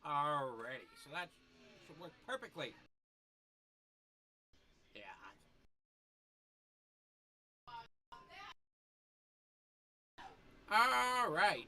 Alrighty, so that should work perfectly. Yeah. Alright.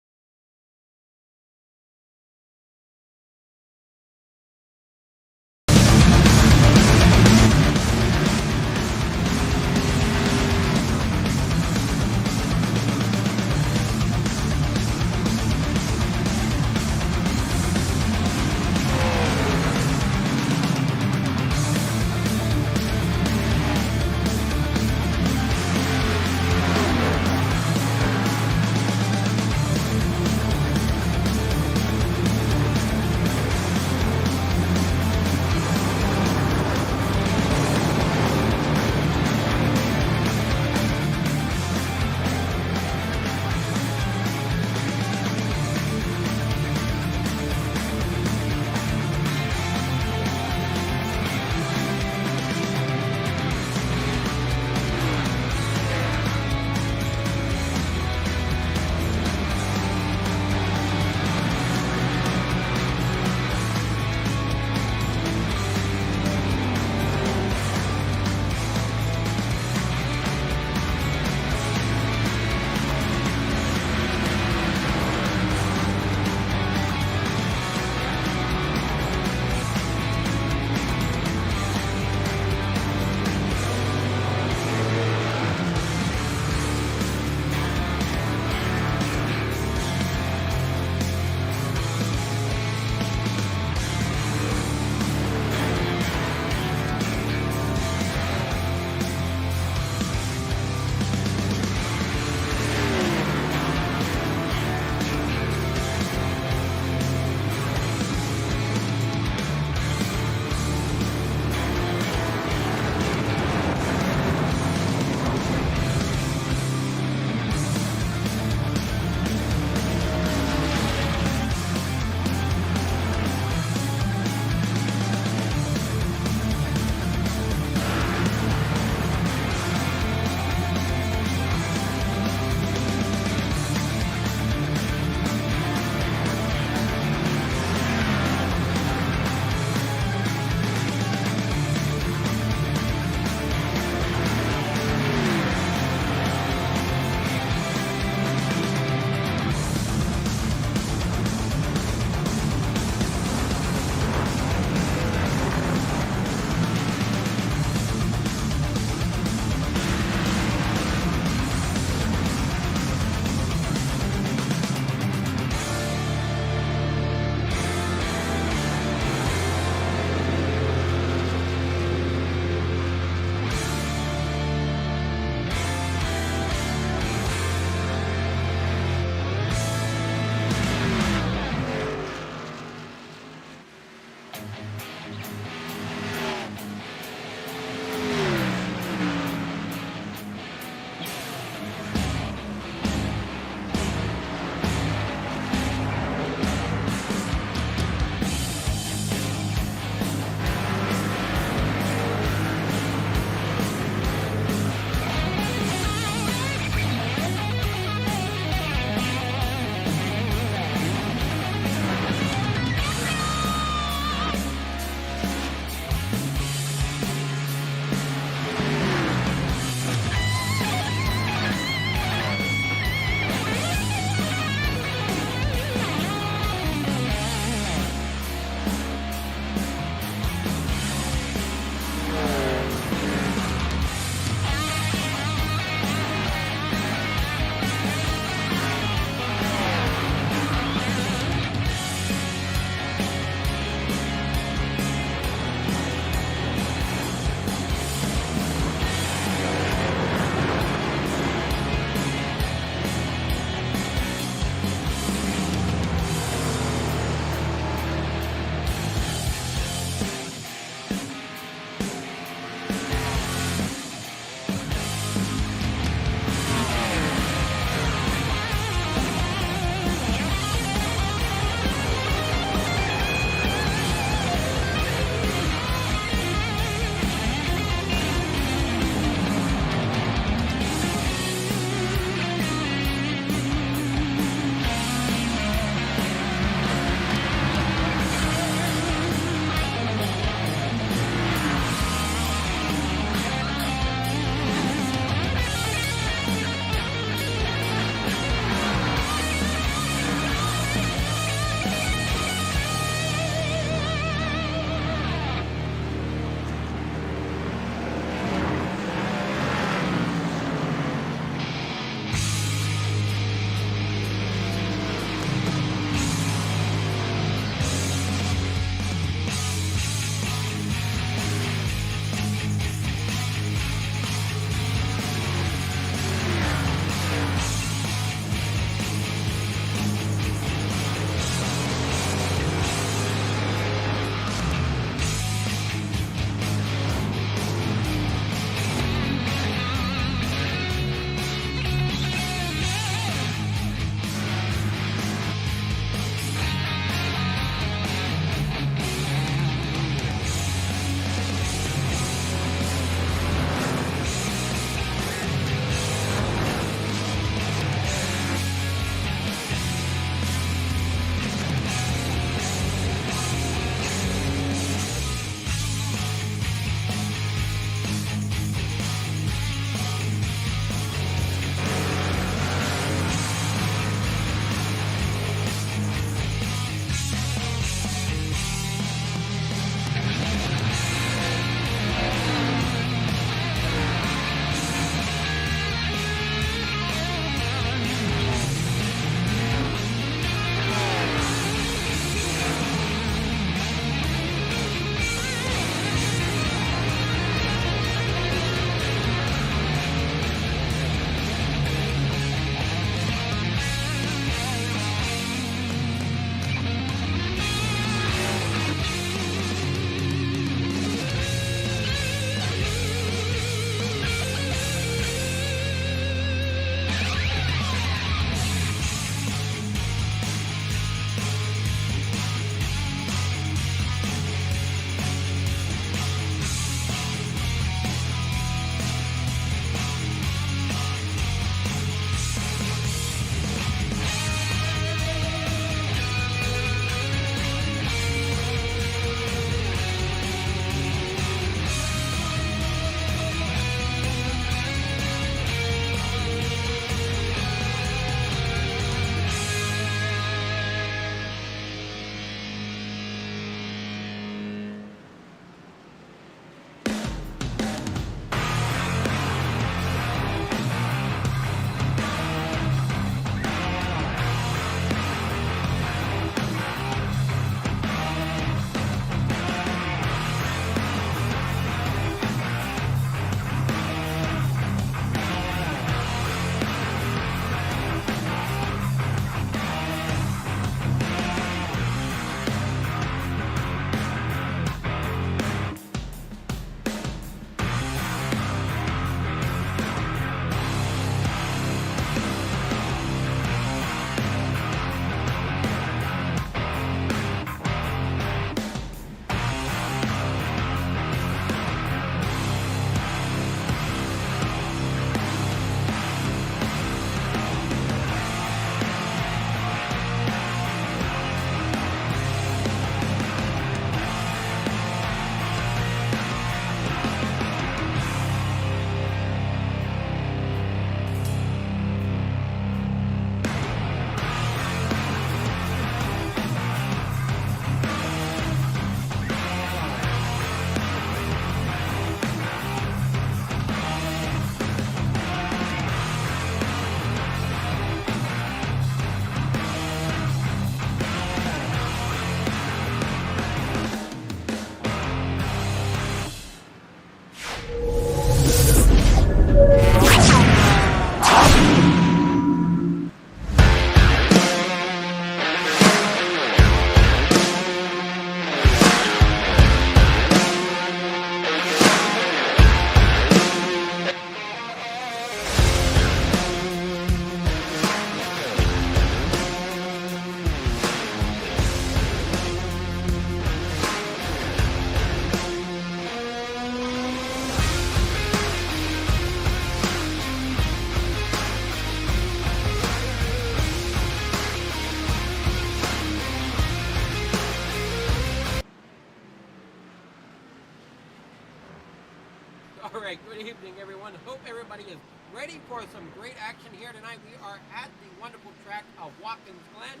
right, good evening, everyone. Hope everybody is ready for some great action here tonight. We are at the wonderful track of Watkins Glen.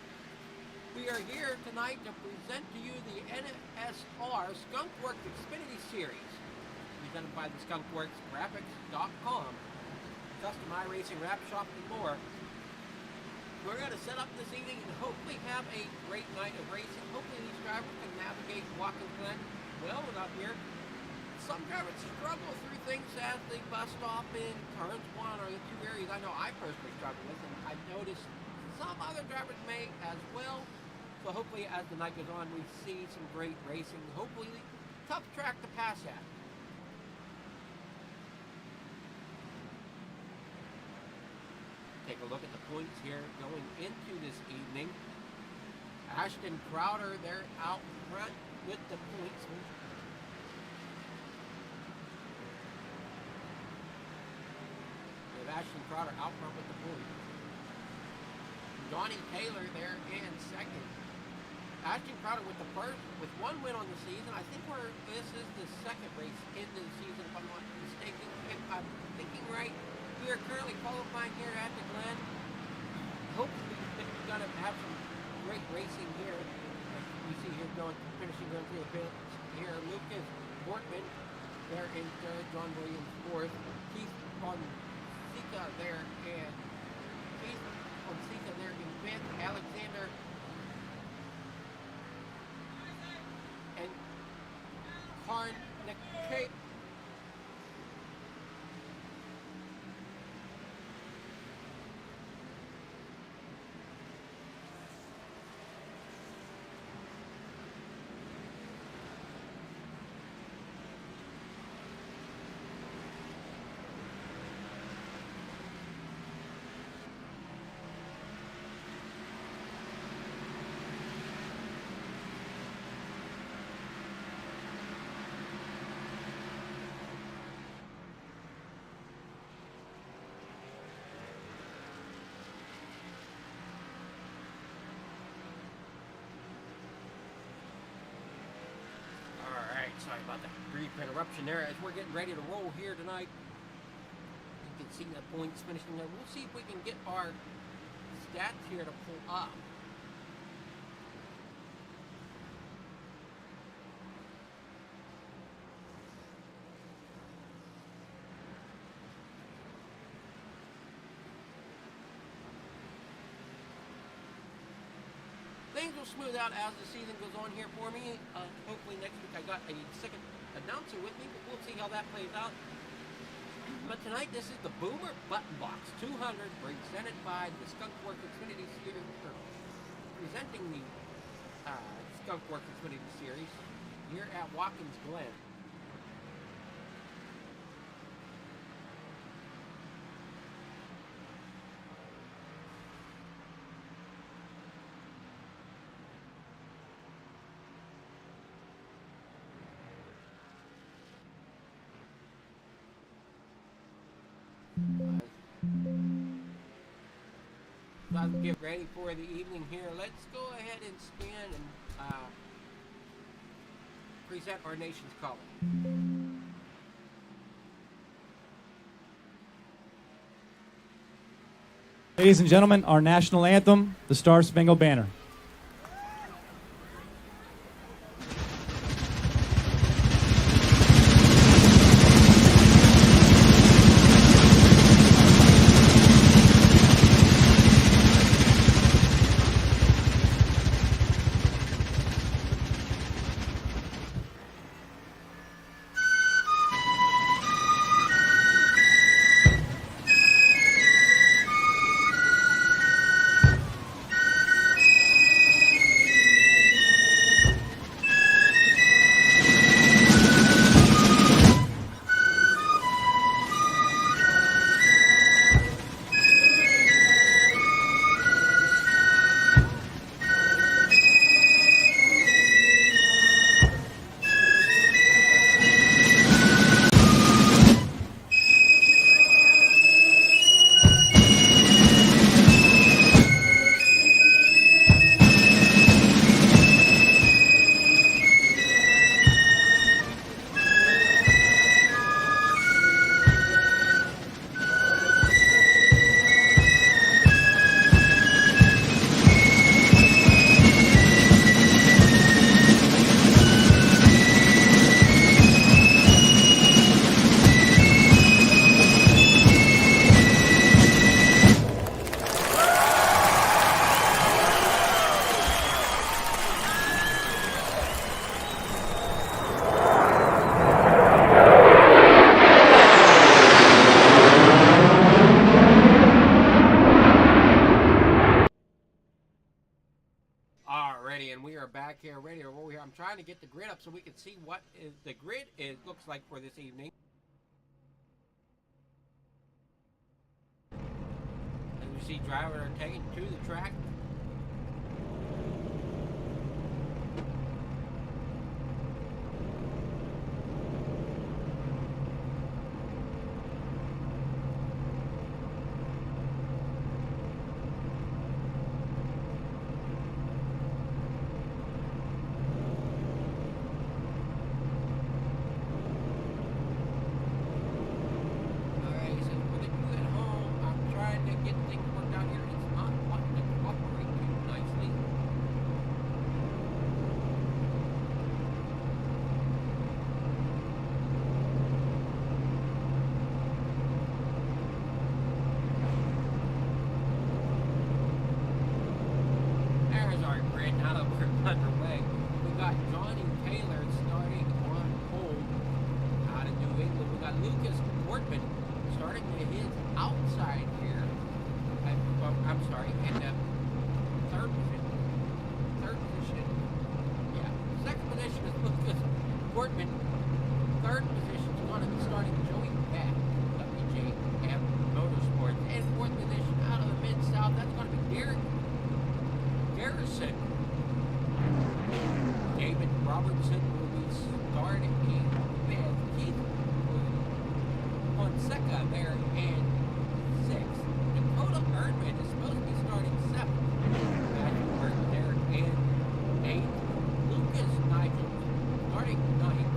We are here tonight to present to you the NSR SkunkWorks Xfinity Series, presented by the SkunkWorks Graphics.com, custom iRacing wrap shop and more. We're going to set up this evening and hopefully have a great night of racing. Hopefully these drivers can navigate Watkins Glen well enough here. Some drivers struggle through things as they bust off in turns 1 or the 2 areas I know I personally struggle with, and I've noticed some other drivers may as well. So hopefully as the night goes on, we see some great racing. Hopefully tough track to pass at. Take a look at the points here going into this evening. Ashton Crowder, they're out front with the points. Ashton Crowder out front with the points. Donnie Taylor there in second. Ashton Crowder with the first, with 1 win on the season. I think this is the second race into the season, if I'm not mistaken. If I'm thinking right, we are currently qualifying here at the Glen. Hopefully we're going to have some great racing here. You see here finishing going through the pits here. Lucas Portman there in third. John Williams fourth. Keith on Sika there and Keith on Sika there in fifth. Alexander and Karn Nikkei. Sorry about that brief interruption there as we're getting ready to roll here tonight. You can see the points finishing there. We'll see if we can get our stats here to pull up. Things will smooth out as the season goes on here for me. Hopefully next week I got a second announcer with me, but we'll see how that plays out. But tonight this is the Boomer Button Box 200 presented by the SkunkWorks Xfinity Series, presenting the SkunkWorks Xfinity Series here at Watkins Glen. As we get ready for the evening here, let's go ahead and spin and present our nation's color. Ladies and gentlemen, our national anthem, the Star Spangled Banner. radio over here. I'm trying to get the grid up so we can see what the grid looks like for this evening. As we see drivers are taken to the track. Underway. We got Johnny Taylor starting on pole out of New England. We got Lucas Portman starting to his outside here. I'm sorry, in the third position. Yeah. Second position is Lucas Portman. Third position is going to be starting Joey Beck, WJM Motorsports. And fourth position out of the Mid-South, that's going to be Derek Garrison. David Robertson will be starting fifth. Keith Fonseca there in sixth. Dakota Erdman is supposed to be starting seventh. Matthew Burton there in eighth. Lucas Nigel starting ninth.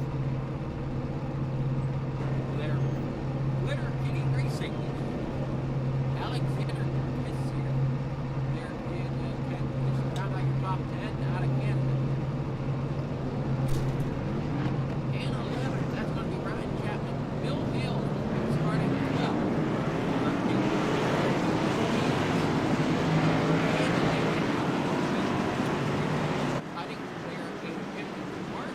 Glitter Kitty Racing. Alexander Kissier there in 10th position. Down out your top 10 out of Canada. And 11th, that's going to be Ryan Chapman. Bill Hale starting 12th. I think they're in 50th mark.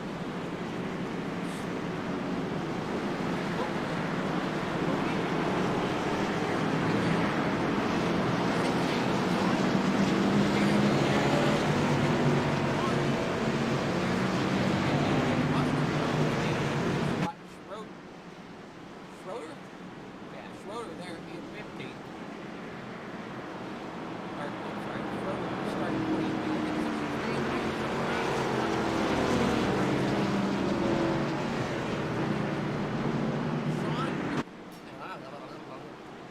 Schroeder there in 15th. Or, I'm sorry, Schroeder starting 14th.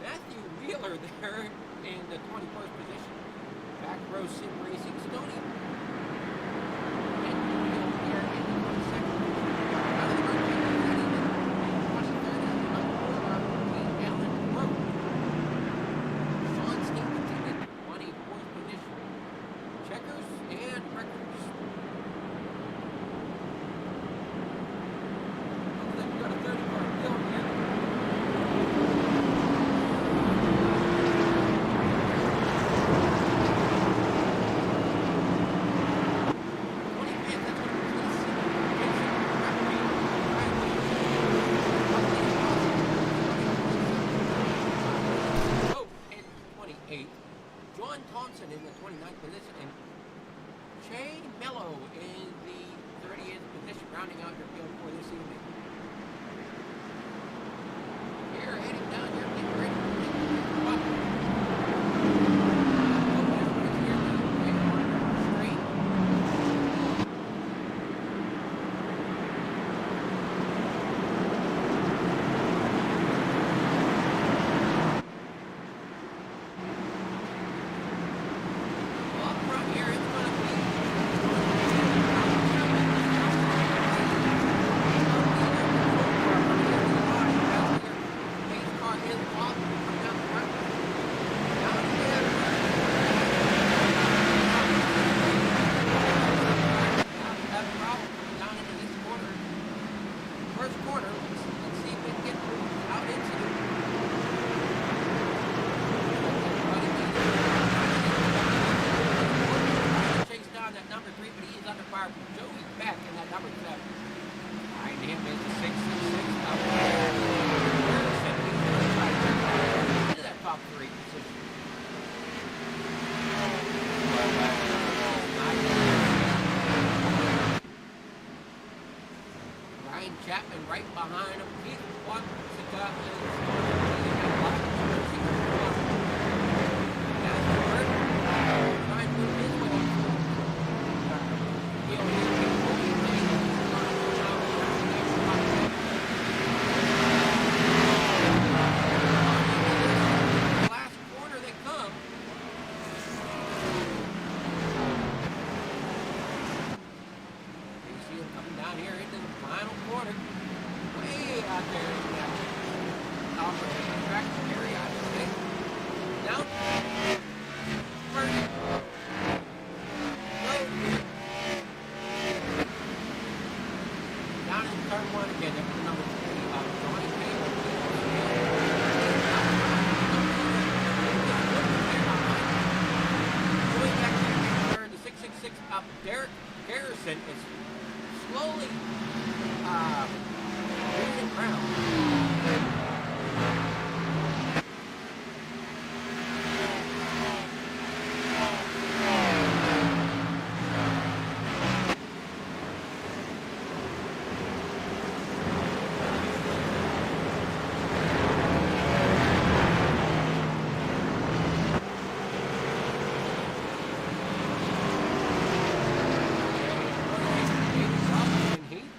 Matthew Wheeler there in the 21st position. Back row sim racing. Stoney. And Wheeler there in the 22nd position. Out of the road, 23rd is Alan Rowe. Sean Stevenson in 24th position. Checkers and records. Looks like we got a 30-car field here. John Thompson in the 29th position, and Shane Mello in the 30th position, rounding out your field for this evening. Here, heading down here, getting ready to take the spot. Straight. Up front here, it's going to be pace car is off from down the front. Down again. Have a problem down into this corner. First corner, let's see if we can get out into it. Chase down that number 3, but he's under fire from Joey Beck in that number 7. Behind him is the 666 up there. Harrison, he's going to try to get into that top 3 position. Chapman right behind him. Keith Watsika is trying to move his way. Last corner they come. You see him coming down here into the final corner. Way out there in that operating track area, I should say. Down. First. Down in turn one again. That was number 3, Johnny Taylor. Going back to the 666 up. Derek Garrison is slowly losing ground.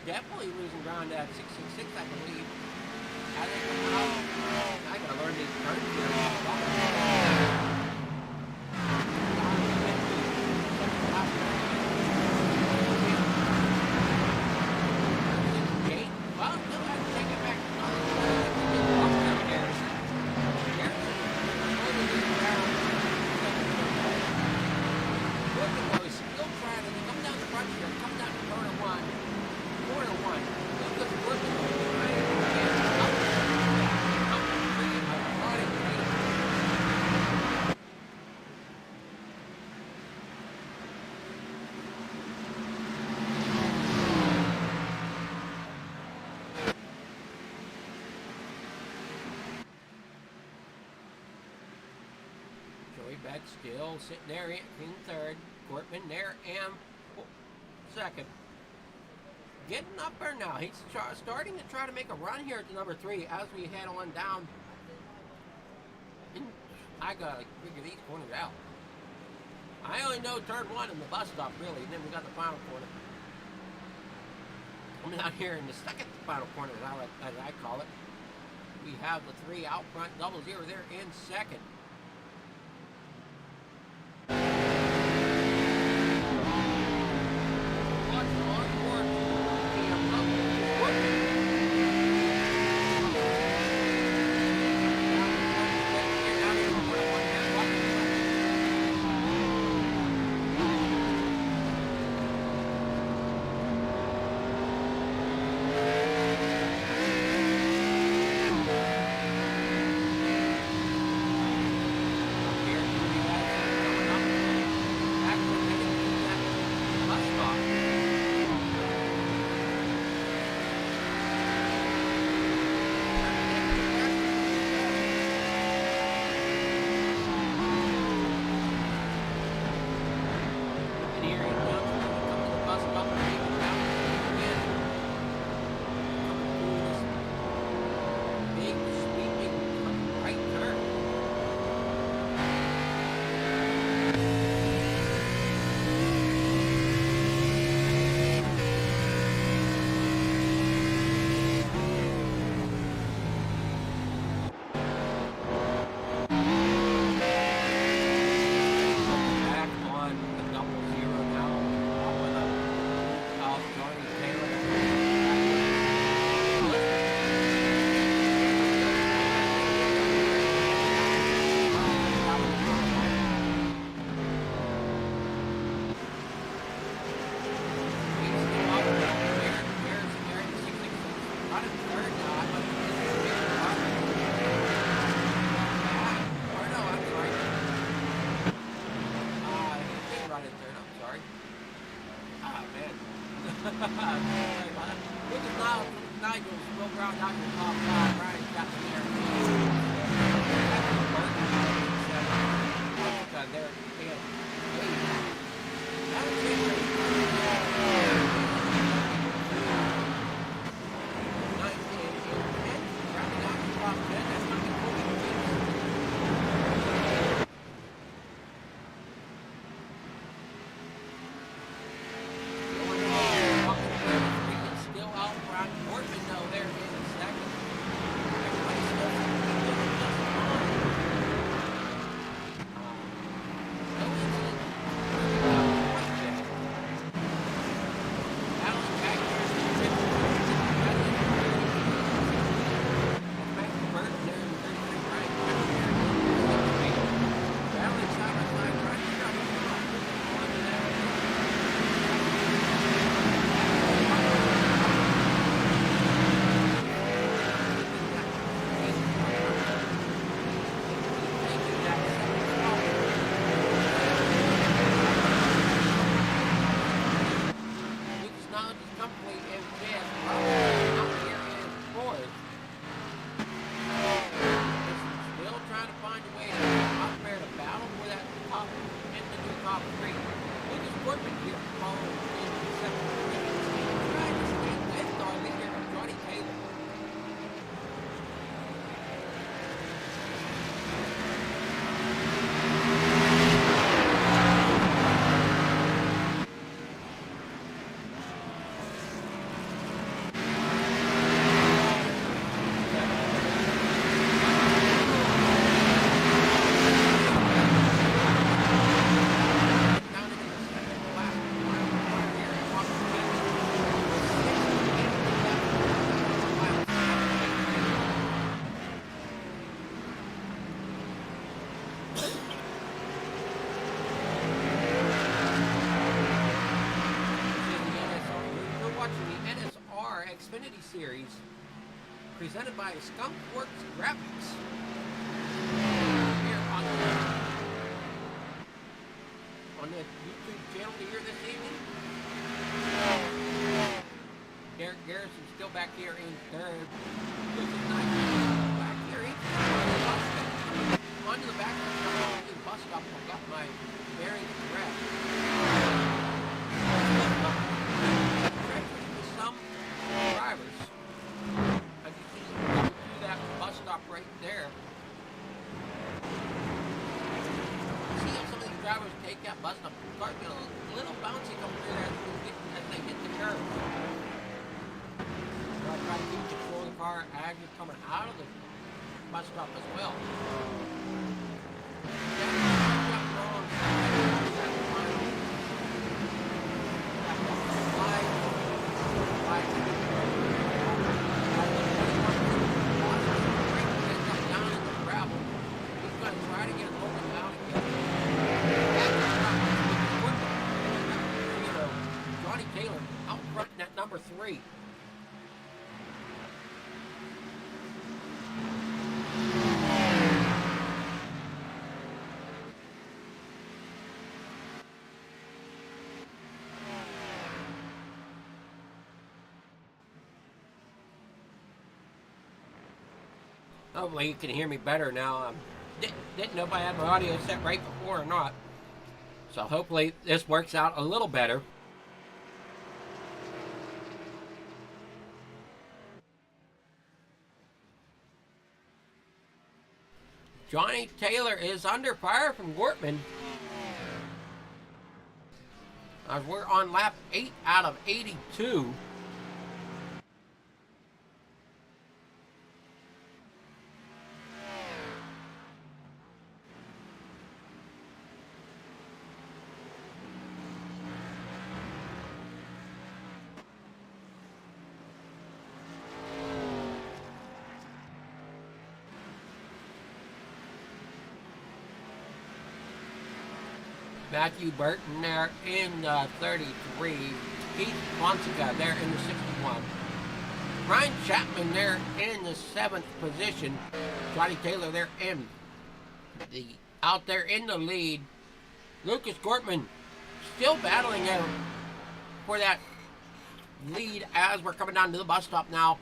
Definitely losing ground at 666, I believe. I think I gotta learn these turns here. Well, still have to take it back to Garrison. Slowly losing ground. Look at those, still trying to come down the front here, come down to corner one. Corner one. Look at the working up. Joey Beck still sitting there in third. Cortman there and second. Getting up there now. He's starting to try to make a run here to number 3 as we head on down. I gotta figure these corners out. I only know turn 1 and the bus stop really, and then we got the final corner. I'm out here in the second final corner, as I call it. We have the 3 out front, 00 there in second. not as comfortably as this out here in Forest. Still trying to find a way to out there to battle for that top in the new top three. Lucas Portman here following in the second position. Trying to stay with our leader, Johnny Taylor. Xfinity series presented by SkunkWorks Graphics here on the YouTube channel here this evening. Derek Garrison still back here in third. Lucas Knight back here onto the back of the bus stop. I've got my bearings correct. Some drivers, as you see, go through that bus stop right there. See how some of these drivers take that bus stop. The cars get a little bouncy coming through there as they hit the curve. So I try to keep control of the car as you're coming out of the bus stop as well. Number 3. Hopefully you can hear me better now. Didn't know if I had my audio set right before or not. So hopefully this works out a little better. Johnny Taylor is under fire from Gortman. We're on lap 8 out of 82. Matthew Burton there in 33. Keith Fonseca there in the 61. Ryan Chapman there in the 7th position. Johnny Taylor there out there in the lead. Lucas Gortman still battling there for that lead as we're coming down to the bus stop now.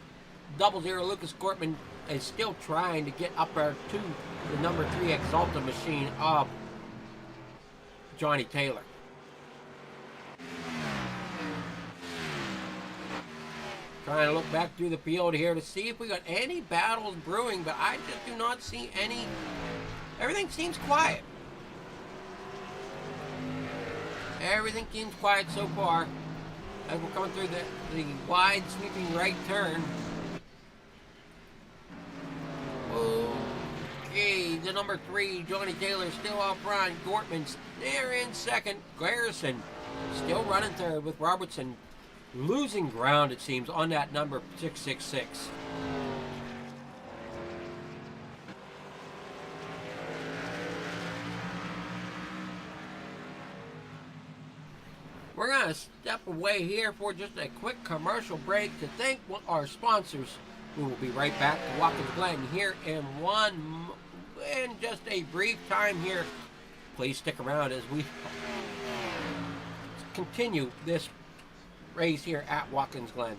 00 Lucas Gortman is still trying to get up there to the number 3 Exalta machine of Johnny Taylor. Trying to look back through the field here to see if we got any battles brewing, but I just do not see any. Everything seems quiet. Everything seems quiet so far as we're coming through the wide sweeping right turn. Okay, the number 3, Johnny Taylor, still out front. Gortman's there in second. Garrison still running third with Robertson losing ground, it seems, on that number 666. We're going to step away here for just a quick commercial break to thank our sponsors. We will be right back to Watkins Glen here in just a brief time here. Please stick around as we continue this race here at Watkins Glen.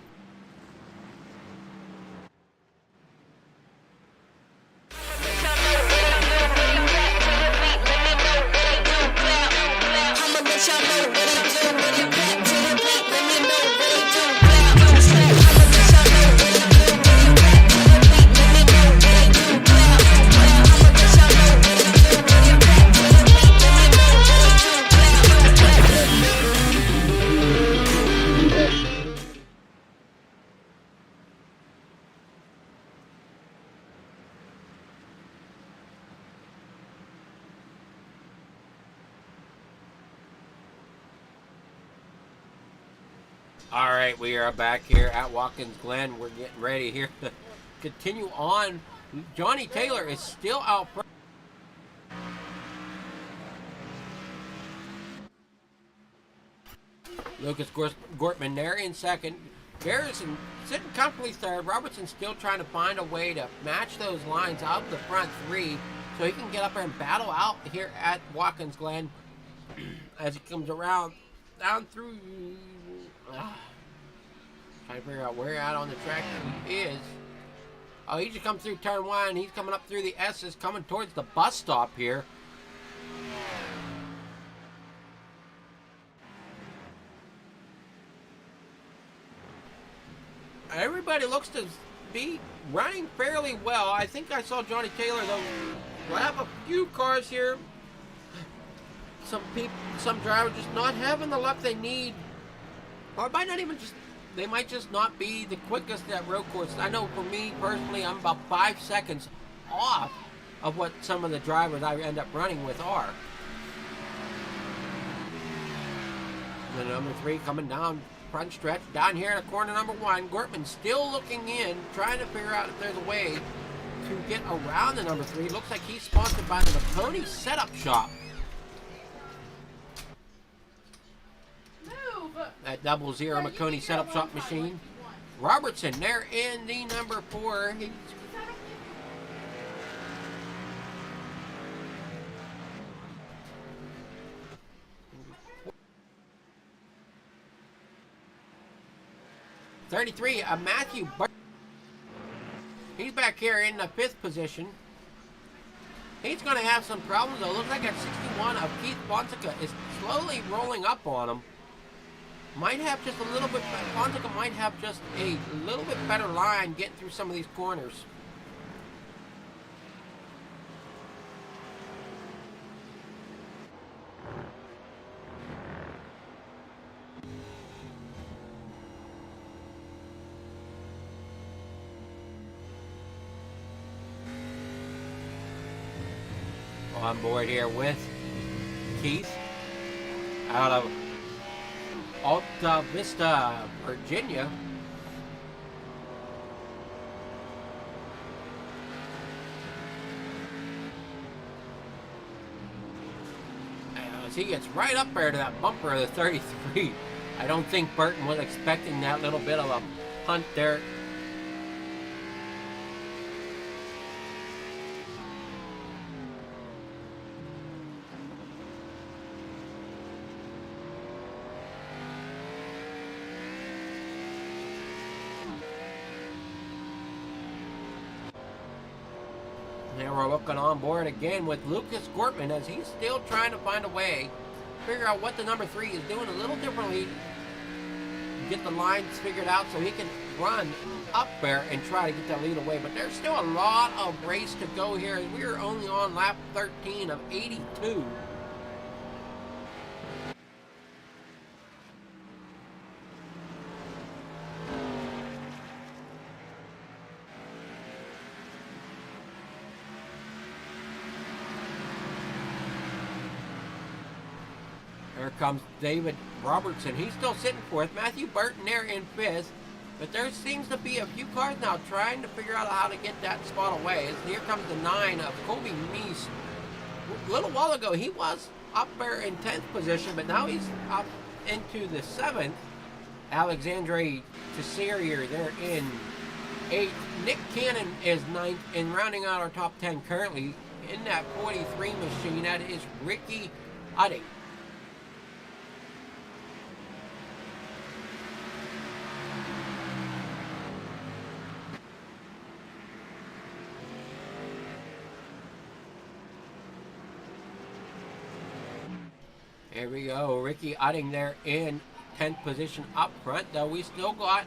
All right, we are back here at Watkins Glen. We're getting ready here to continue on. Johnny Taylor is still out front. Lucas Gortman there in second. Garrison sitting comfortably third. Robertson still trying to find a way to match those lines out of the front three so he can get up there and battle out here at Watkins Glen as he comes around down through. Trying to figure out where out on the track he is. Oh, he just comes through turn one. He's coming up through the S's, coming towards the bus stop here. Everybody looks to be running fairly well. I think I saw Johnny Taylor, though, grab a few cars here. Some drivers just not having the luck they need. Or might not even just, they might just not be the quickest at road courses. I know for me personally, I'm about 5 seconds off of what some of the drivers I end up running with are. The number three coming down front stretch down here at corner number one. Gortman still looking in, trying to figure out if there's a way to get around the number three. Looks like he's sponsored by the Pony Setup Shop. That 00 McConey Setup Shop machine. Robertson there in the number four. He's .33, Matthew Burton. He's back here in the fifth position. He's going to have some problems, though. Looks like at 61 of Keith Fonseca is slowly rolling up on him. Might have just a little bit, Fonseca might have just a little bit better line getting through some of these corners. On board here with Keith out of Alta Vista, Virginia. As he gets right up there to that bumper of the 33. I don't think Burton was expecting that little bit of a hunt there. Now we're looking on board again with Lucas Gortman as he's still trying to find a way to figure out what the number three is doing a little differently. Get the lines figured out so he can run up there and try to get that lead away. But there's still a lot of race to go here as we are only on lap 13 of 82. Here comes David Robertson. He's still sitting fourth. Matthew Burton there in fifth. But there seems to be a few cars now trying to figure out how to get that spot away. As here comes the 9 of Colby Meese. A little while ago, he was up there in 10th position, but now he's up into the 7th. Alexandre Tesserier there in 8th. Nick Cannon is 9th. And rounding out our top 10 currently in that 43 machine, that is Ricky Uddy. Here we go. Ricky Utting there in 10th position up front, though. We still got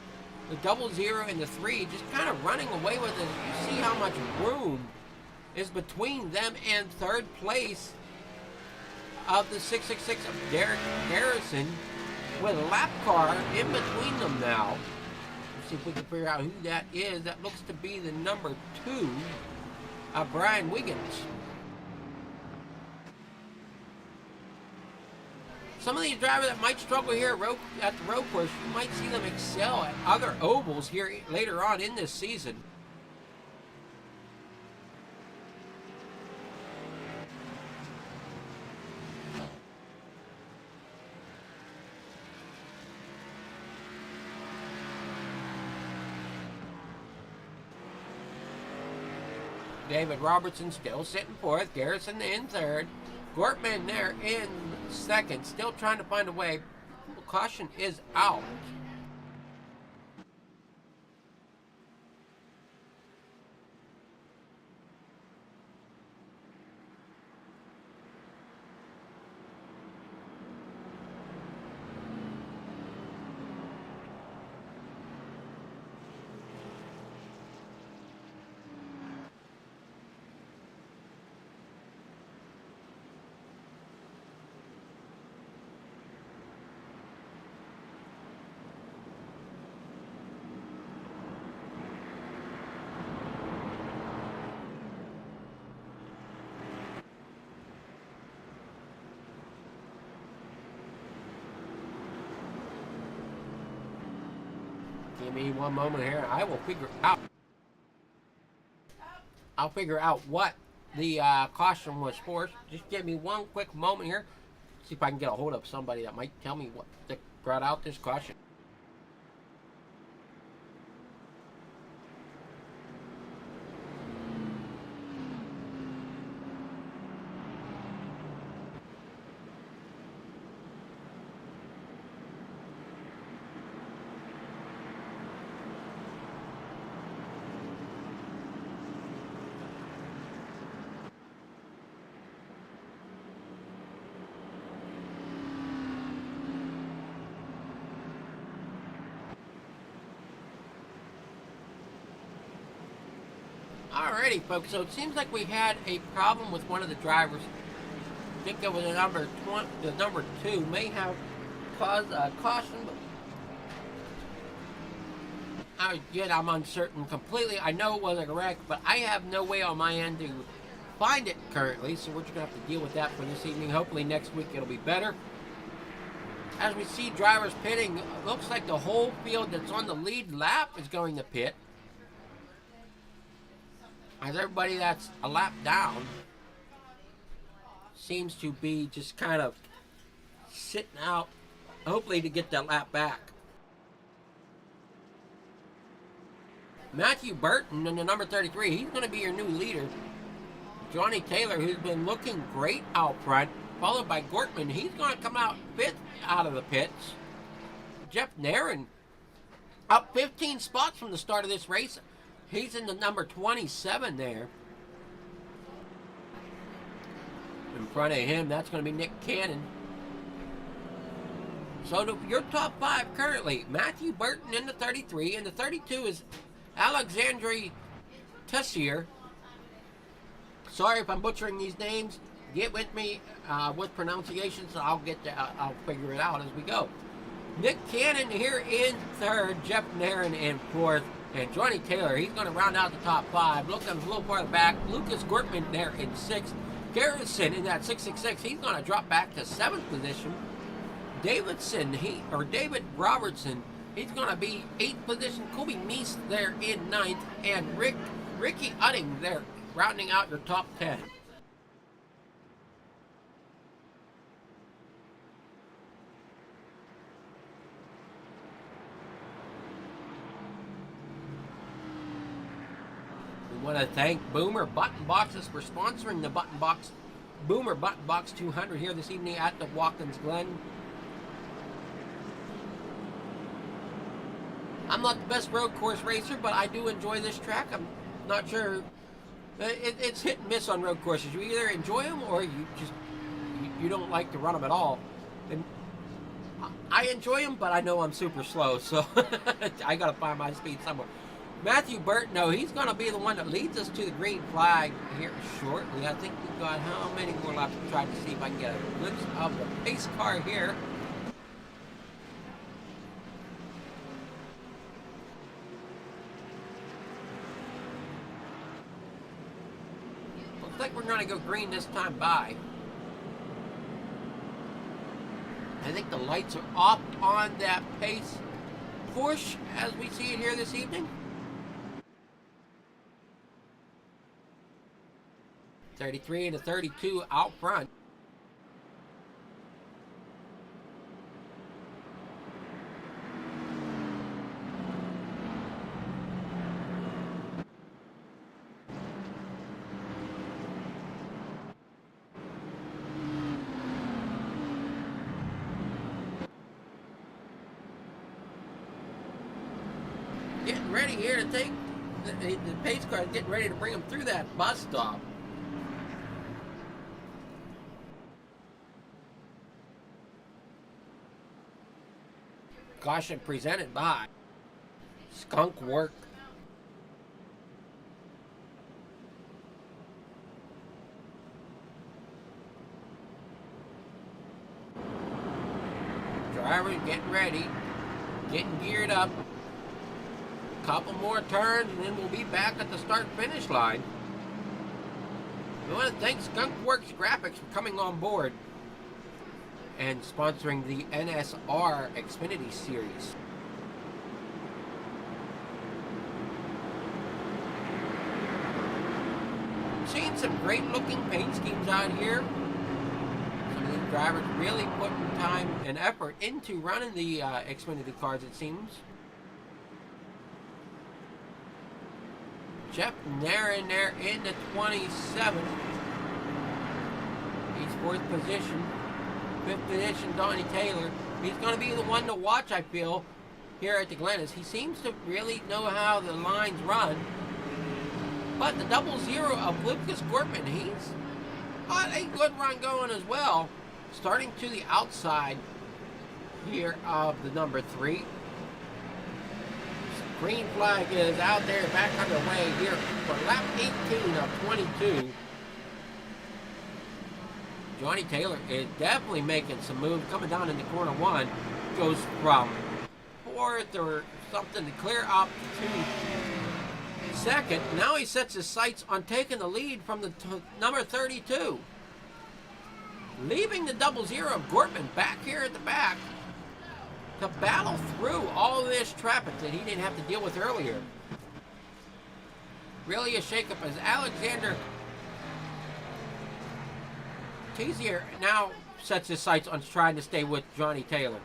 the 00 and the 3 just kind of running away with it. You see how much room is between them and third place of the 666 of Derek Garrison, with a lap car in between them now. Let's see if we can figure out who that is. That looks to be the number 2, Brian Wiggins. Some of these drivers that might struggle here at the road course, you might see them excel at other ovals here later on in this season. David Robertson still sitting fourth. Garrison in third. Gortman there in second. Still trying to find a way. Caution is out. Give me one moment here. I will figure out. I'll figure out what the caution was for. Just give me one quick moment here. See if I can get a hold of somebody that might tell me what brought out this caution. Alrighty, folks, so it seems like we had a problem with one of the drivers. I think it was the number 2 may have caused a caution. But again, I'm uncertain completely. I know it wasn't correct, but I have no way on my end to find it currently, so we're just going to have to deal with that for this evening. Hopefully next week it'll be better. As we see drivers pitting, it looks like the whole field that's on the lead lap is going to pit. As everybody that's a lap down seems to be just kind of sitting out, hopefully to get that lap back. Matthew Burton in the number 33, he's going to be your new leader. Johnny Taylor, who's been looking great out front, followed by Gortman. He's going to come out 5th out of the pits. Jeff Nairn up 15 spots from the start of this race. He's in the number 27 there. In front of him, that's going to be Nick Cannon. So your top 5 currently, Matthew Burton in the 33, and the 32 is Alexandre Tessier. Sorry if I'm butchering these names. Get with me with pronunciations, I'll figure it out as we go. Nick Cannon here in third, Jeff Nairn in fourth. And Johnny Taylor, he's going to round out the top 5. Looking a little farther back, Lucas Gortman there in 6th. Garrison in that 666, he's going to drop back to 7th position. David Robertson, he's going to be 8th position. Kobe Meese there in 9th. And Ricky Utting there, rounding out your top 10. We want to thank Boomer Button Boxes for sponsoring the Boomer Button Box 200 here this evening at the Watkins Glen. I'm not the best road course racer, but I do enjoy this track. I'm not sure. It's hit and miss on road courses. You either enjoy them or you don't like to run them at all. I enjoy them, but I know I'm super slow, so I gotta find my speed somewhere. Matthew Burton, no, he's gonna be the one that leads us to the green flag here shortly. I think we've got how many more laps to try to see if I can get a glimpse of the pace car here. Looks like we're gonna go green this time by. I think the lights are off on that pace push as we see it here this evening. 33 and a 32 out front. Getting ready here to take the pace car, getting ready to bring them through that bus stop. Caution presented by SkunkWorks. Drivers getting ready, getting geared up. Couple more turns and then we'll be back at the start-finish line. We want to thank SkunkWorks Graphics for coming on board and sponsoring the NSR Xfinity series. Seeing some great looking paint schemes out here. Some of these drivers really putting time and effort into running the Xfinity cars, it seems. Jeff Nairn there in the 27. He's 4th position. 5th position, Donnie Taylor. He's going to be the one to watch, I feel, here at the Glennis. He seems to really know how the lines run. But the 00 of Lucas Gortman, he's got a good run going as well. Starting to the outside here of the number 3. Green flag is out there, back underway here for lap 18 of 22. Johnny Taylor is definitely making some moves, coming down into corner 1. Goes from 4th or something to clear up to 2nd. Now he sets his sights on taking the lead from the number 32. Leaving the 00 of Gortman back here at the back to battle through all this traffic that he didn't have to deal with earlier. Really a shakeup as Alexander Teasier now sets his sights on trying to stay with Johnny Taylor.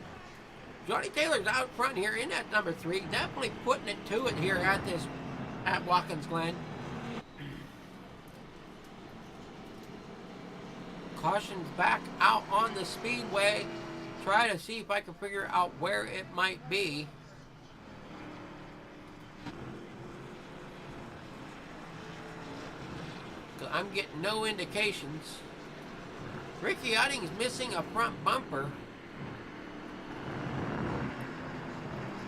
Johnny Taylor's out front here in that number 3, definitely putting it to it here at Watkins Glen. Caution's back out on the speedway. Try to see if I can figure out where it might be. I'm getting no indications. Ricky Utting's missing a front bumper.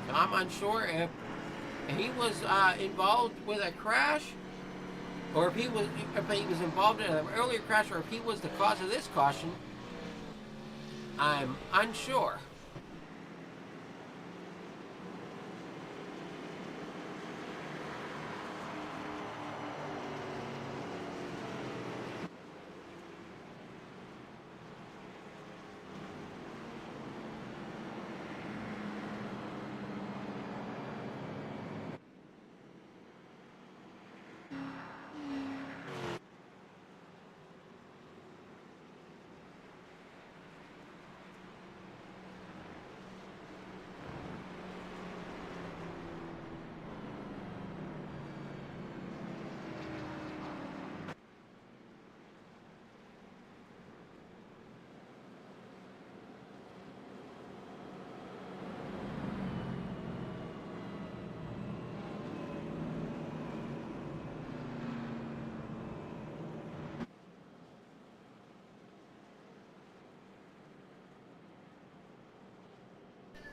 So I'm unsure if he was involved with a crash, or if he was involved in an earlier crash, or if he was the cause of this caution. I'm unsure.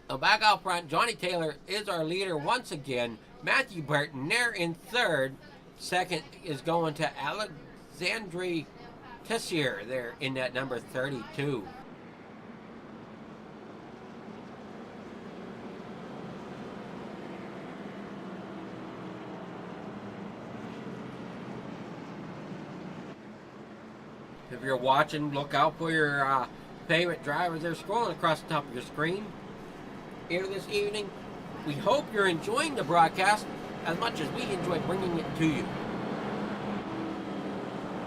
Now back out front, Johnny Taylor is our leader once again. Matthew Burton there in third. Second is going to Alexandre Tessier there in that number 32. If you're watching, look out for your favorite drivers. They're scrolling across the top of your screen here this evening. We hope you're enjoying the broadcast as much as we enjoy bringing it to you.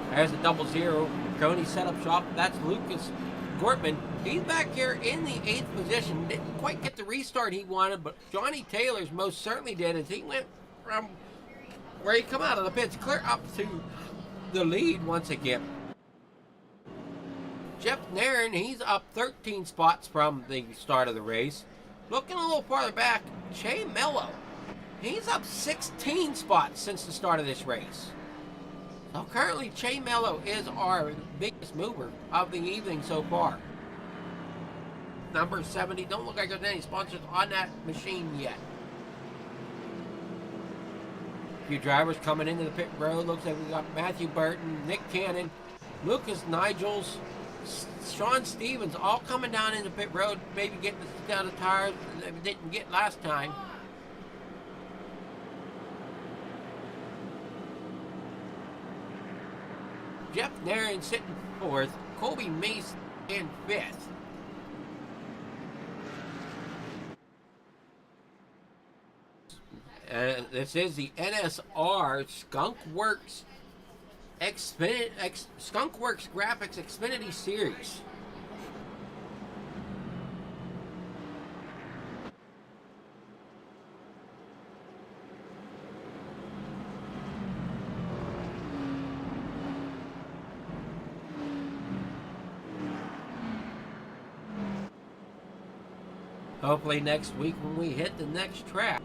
There's the 00 Coney setup shop. That's Lucas Gortman. He's back here in the 8th position. Didn't quite get the restart he wanted, but Johnny Taylor's most certainly did as he went from where he come out of the pits clear up to the lead once again. Jeff Nairn, he's up 13 spots from the start of the race. Looking a little farther back, Che Mello, he's up 16 spots since the start of this race. So currently, Che Mello is our biggest mover of the evening so far. Number 70, don't look like there's any sponsors on that machine yet. A few drivers coming into the pit road. Looks like we got Matthew Burton, Nick Cannon, Lucas Nigels, Sean Stevens, all coming down into pit road, maybe getting down the tires that we didn't get last time. Jeff Nairn sitting fourth, Colby Mace in fifth. This is the NSR SkunkWorks SkunkWorks Graphics Xfinity Series. Hopefully next week when we hit the next track.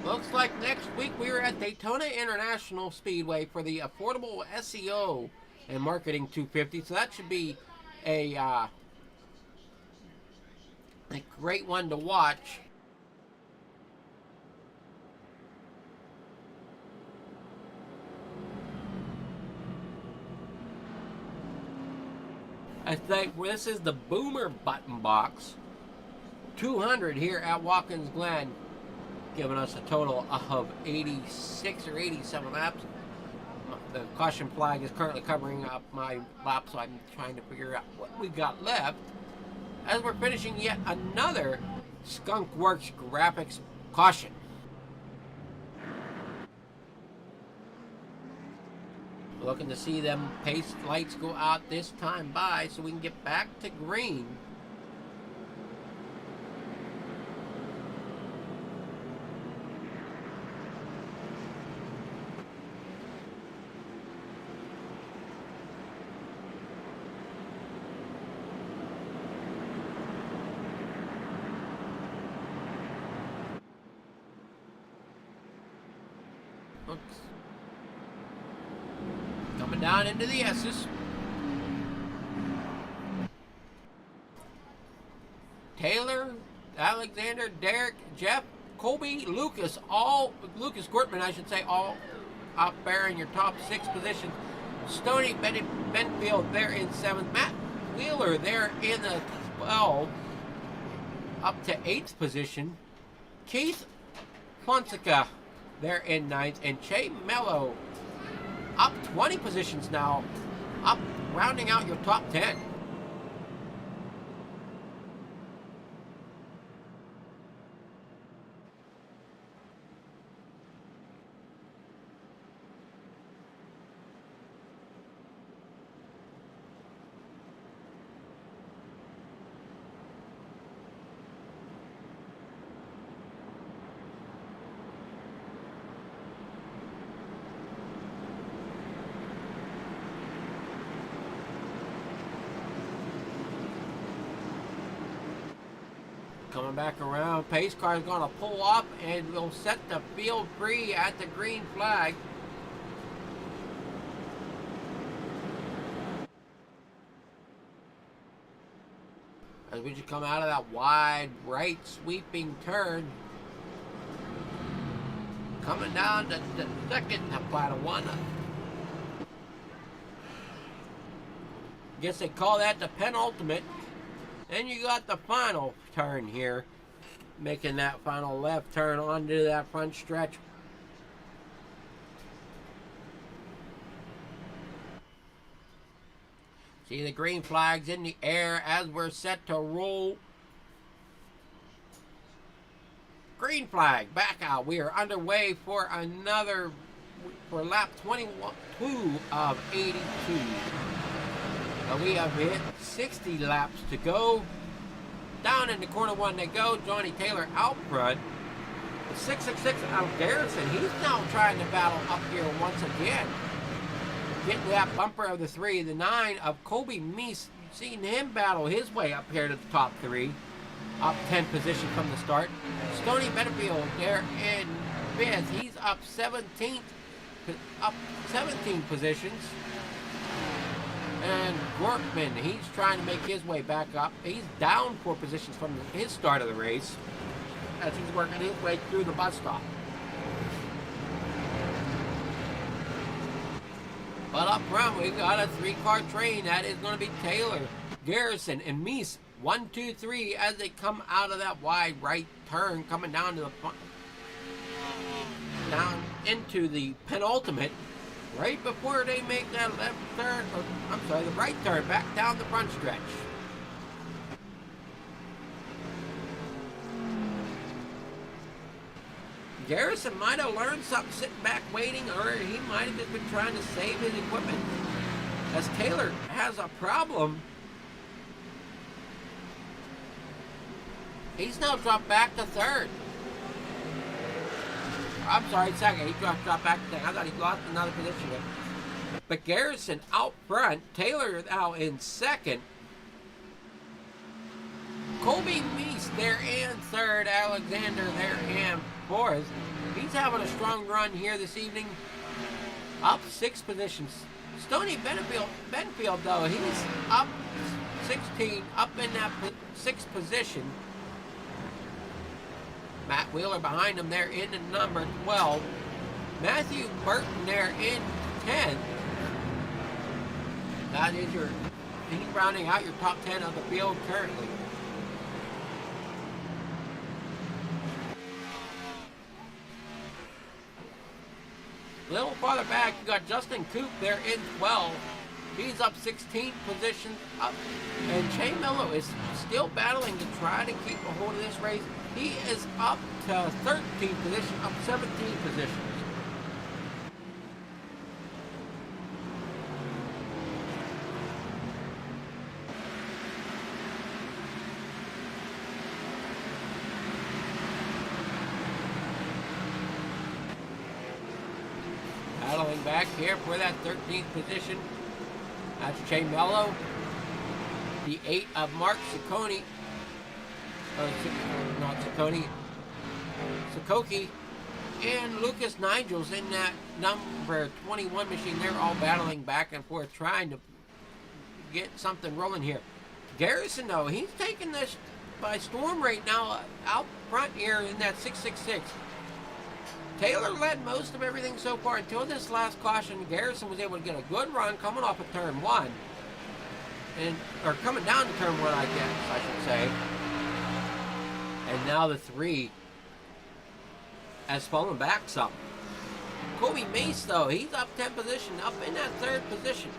Looks like next week we are at Daytona International Speedway for the Affordable SEO and Marketing 250. So that should be a great one to watch. I think this is the Boomer button box 200 here at Watkins Glen, giving us a total of 86 or 87 laps. The caution flag is currently covering up my lap, so I'm trying to figure out what we got left as we're finishing yet another SkunkWorks Graphics caution. Looking to see them pace lights go out this time by so we can get back to green. Coming down into the S's. Taylor, Alexander, Derek, Jeff, Colby, Lucas, Lucas Gortman, I should say, all up there in your top 6 positions. Stoney Benfield there in 7th. Matt Wheeler there in the 12, up to 8th position. Keith Fonseca there in 9th, and Che Mello up 20 positions now, up rounding out your top 10. Coming back around, pace car is going to pull up and will set the field free at the green flag. As we just come out of that wide right sweeping turn. Coming down to the second final one. Guess they call that the penultimate. Then you got the final turn here. Making that final left turn onto that front stretch. See the green flags in the air as we're set to roll. Green flag back out. We are underway for lap 22 of 82. We have hit 60 laps to go. Down in the corner one they go. Johnny Taylor out front. The 666 out of Garrison. He's now trying to battle up here once again. Getting that bumper of the 3. The 9 of Kobe Meese. Seeing him battle his way up here to the top 3. Up 10 position from the start. Stoney Benefield there in 5th. He's up 17 positions. And Gorkman, he's trying to make his way back up. He's down 4 positions from his start of the race as he's working his way through the bus stop. But up front, we got a 3-car train. That is going to be Taylor, Garrison, and Meese. 1, 2, 3 as they come out of that wide right turn, coming down to the down into the penultimate. Right before they make that left turn, or I'm sorry, the right turn back down the front stretch. Garrison might have learned something sitting back waiting, or he might have just been trying to save his equipment. As Taylor has a problem. He's now dropped back to 3rd. I'm sorry, 2nd. He dropped back to 2nd. I thought he lost another position there. But Garrison out front. Taylor now in 2nd. Colby Meese there in 3rd. Alexander there in 4th. He's having a strong run here this evening. Up 6 positions. Stoney Benfield though, he's up 16, up in that 6th position. Matt Wheeler behind him there in the number 12. Matthew Burton there in 10. That is he's rounding out your top 10 of the field currently. A little farther back, you got Justin Coop there in 12. He's up 16 positions up. And Shane Mello is still battling to try to keep a hold of this race. He is up to 13th position, up 17 positions. Battling back here for that 13th position. That's Shane Mello. The 8 of Mark Ciccone. Not Ciccone. Sikoki. And Lucas Nigels in that number 21 machine. They're all battling back and forth, trying to get something rolling here. Garrison, though, he's taking this by storm right now out front here in that 666. Taylor led most of everything so far until this last caution. Garrison was able to get a good run coming off of turn 1. Or coming down to turn 1, I guess, I should say. And now the 3 has fallen back some. Kobe Mace, though, he's up 10 position, up in that 3rd position.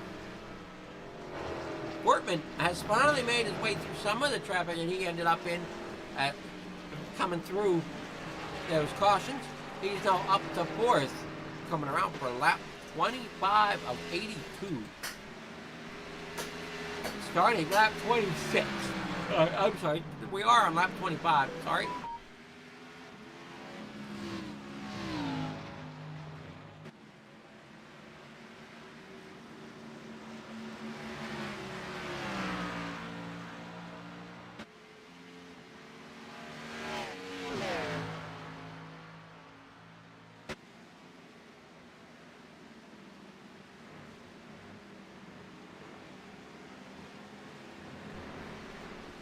Wortman has finally made his way through some of the traffic that he ended up in coming through those cautions. He's now up to 4th, coming around for lap 25 of 82. Starting lap 26. I'm sorry, we are on lap 25, sorry.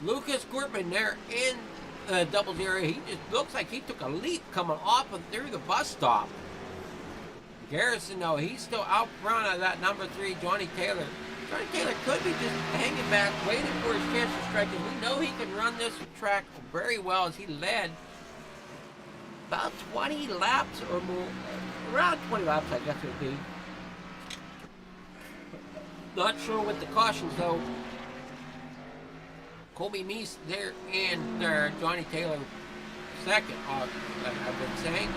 Lucas Gortman there in the doubles area. He just looks like he took a leap coming off and through the bus stop. Garrison, though, he's still out front of that number 3, Johnny Taylor. Johnny Taylor could be just hanging back, waiting for his chance to strike, and we know he can run this track very well as he led about 20 laps or more. Around 20 laps, I guess it would be. Not sure with the cautions, though. Colby Meese there and Johnny Taylor second, I've been saying.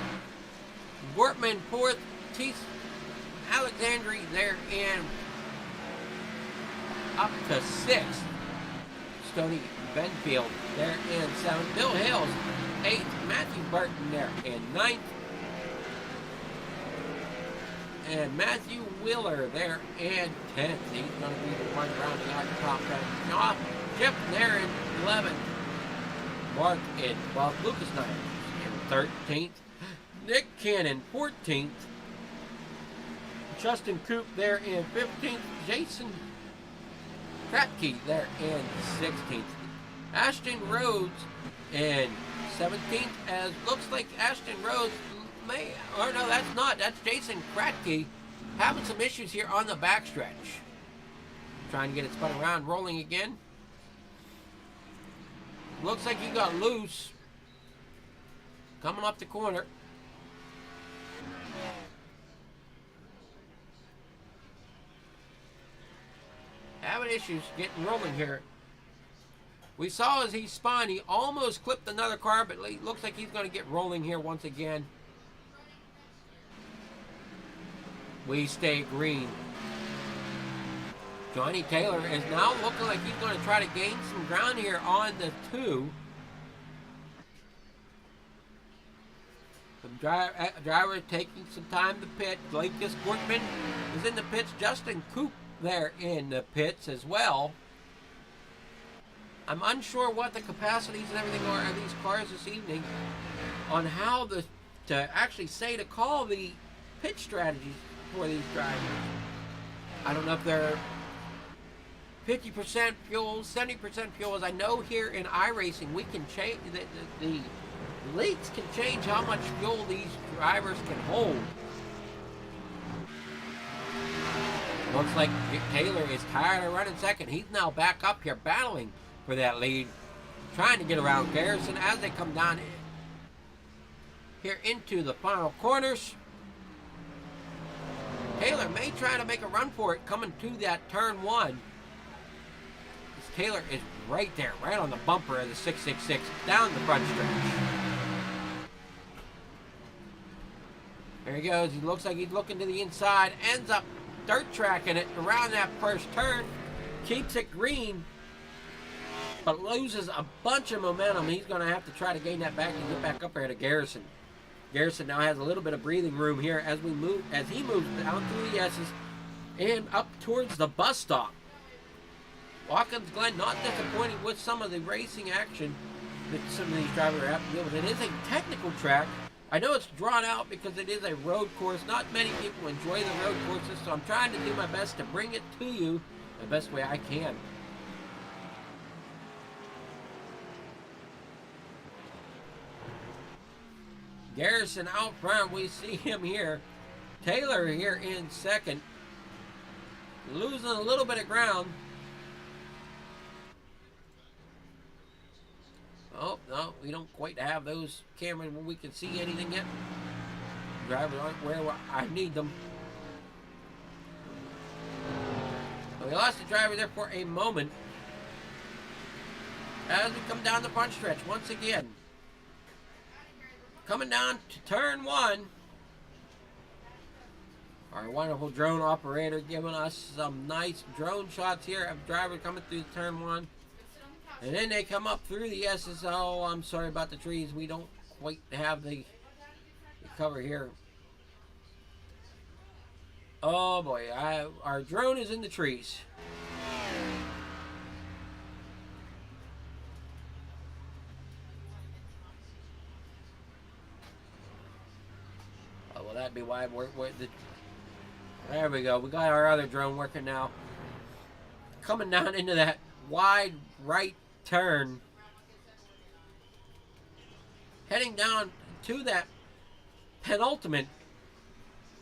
Gortman fourth, Teese Alexandri there and up to sixth. Stoney Benfield there in seventh. Bill Hills eighth. Matthew Burton there in ninth. And Matthew Wheeler there in 10th. He's going to be the one rounding out the top 10. Chip there in 11th. Mark in 12th. Lucas Nyers in 13th. Nick Cannon 14th. Justin Coop there in 15th. Jason Kratke there in 16th. Ashton Rhodes in 17th. As looks like Ashton Rhodes may, or no, that's not. That's Jason Kratke having some issues here on the backstretch. Trying to get it spun around, rolling again. Looks like he got loose. Coming up the corner. Having issues getting rolling here. We saw as he spun, he almost clipped another car, but it looks like he's going to get rolling here once again. We stay green. Johnny Taylor is now looking like he's going to try to gain some ground here on the 2. The driver taking some time to pit. Lucas Gortman is in the pits. Justin Coop there in the pits as well. I'm unsure what the capacities and everything are of these cars this evening on how to actually say to call the pit strategies for these drivers. I don't know if they're 50% fuel, 70% fuel. As I know here in iRacing, we can change the leaks can change how much fuel these drivers can hold. Looks like Taylor is tired of running second. He's now back up here battling for that lead, trying to get around Garrison as they come down here into the final corners. Taylor may try to make a run for it coming to that turn 1. Taylor is right there, right on the bumper of the 666 down the front stretch. There he goes. He looks like he's looking to the inside. Ends up dirt tracking it around that first turn. Keeps it green, but loses a bunch of momentum. He's going to have to try to gain that back and get back up there to Garrison. Garrison now has a little bit of breathing room here as he moves down through the S's and up towards the bus stop. Watkins Glen not disappointing with some of the racing action that some of these drivers have to deal with. It is a technical track. I know it's drawn out because it is a road course. Not many people enjoy the road courses, so I'm trying to do my best to bring it to you the best way I can. Garrison out front, we see him here. Taylor here in second. Losing a little bit of ground. Oh, no, we don't quite have those cameras where we can see anything yet. Drivers aren't where I need them. So we lost the driver there for a moment. As we come down the front stretch once again. Coming down to turn 1. Our wonderful drone operator giving us some nice drone shots here of driver coming through turn 1. And then they come up through the SSO. I'm sorry about the trees. We don't quite have the cover here. Oh boy, our drone is in the trees. Oh, well, that'd be why there we go. We got our other drone working now. Coming down into that wide right turn. Heading down to that penultimate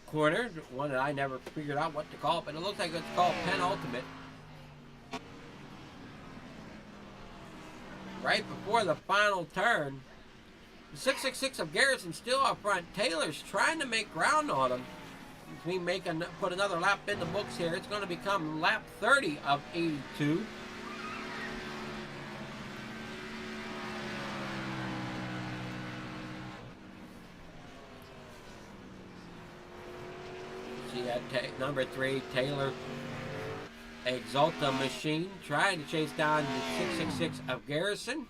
corner, one that I never figured out what to call it, but it looks like it's called penultimate. Right before the final turn, the 666 of Garrison still up front. Taylor's trying to make ground on him. If we put another lap in the books here, it's going to become lap 30 of 82. See that number 3, Taylor Exalta Machine, trying to chase down the 666 of Garrison.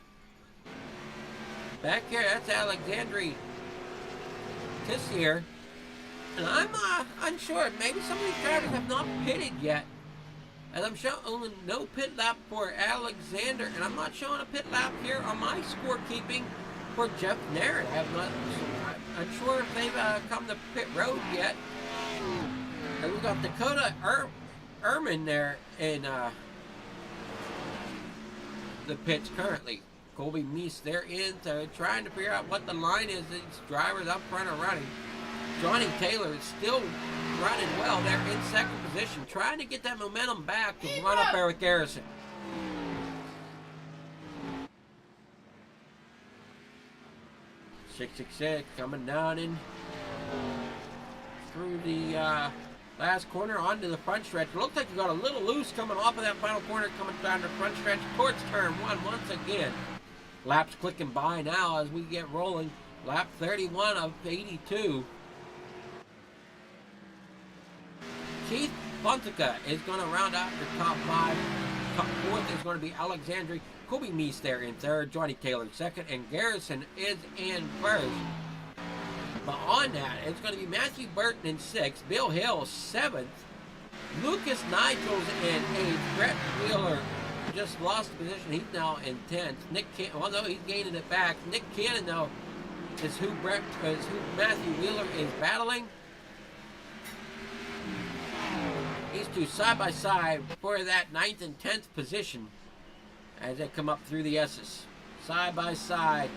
Back here, that's Alexandre Tissier. And I'm unsure. Maybe some of these drivers have not pitted yet. As I'm showing no pit lap for Alexander. And I'm not showing a pit lap here on my scorekeeping for Jeff Nairn. I'm unsure if they've come to pit road yet. And we've got Dakota Ehrman there in the pits currently. Colby Meese there in, so trying to figure out what the line is. These drivers up front are running. Johnny Taylor is still running well there in second position, trying to get that momentum back to run up there with Garrison. .666 coming down in through the last corner onto the front stretch. It looks like you got a little loose coming off of that final corner, coming down the front stretch towards turn 1 once again. Laps clicking by now as we get rolling. Lap 31 of 82. Keith Fonseca is going to round out the top 5. Top 4th is going to be Alexandre. Kobe Meese there in 3rd. Johnny Taylor 2nd. And Garrison is in 1st. But on that, it's going to be Matthew Burton in 6th. Bill Hill 7th. Lucas Nigels in 8th. Brett Wheeler just lost the position. He's now in 10th. Well, no, he's gaining it back. Nick Cannon, though, is who Matthew Wheeler is battling. These two side by side for that 9th and 10th position as they come up through the S's. Side by side.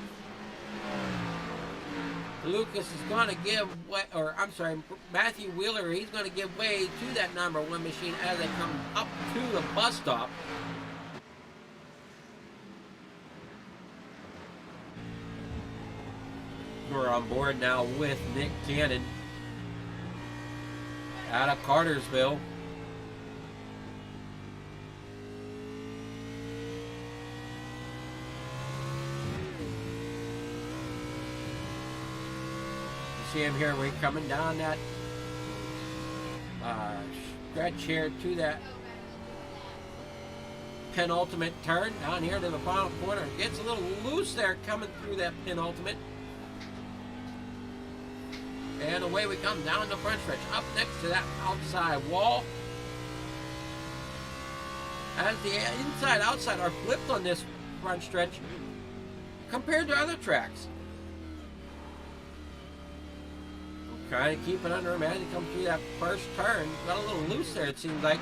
Lucas is going to give way, Matthew Wheeler, he's going to give way to that number 1 machine as they come up to the bus stop. We're on board now with Nick Cannon out of Cartersville. See him here, we're coming down that stretch here to that penultimate turn down here to the final corner. Gets a little loose there coming through that penultimate. And away we come down the front stretch, up next to that outside wall. As the inside outside are flipped on this front stretch compared to other tracks. Trying to keep it under him as he comes through that first turn. Got a little loose there, it seems like.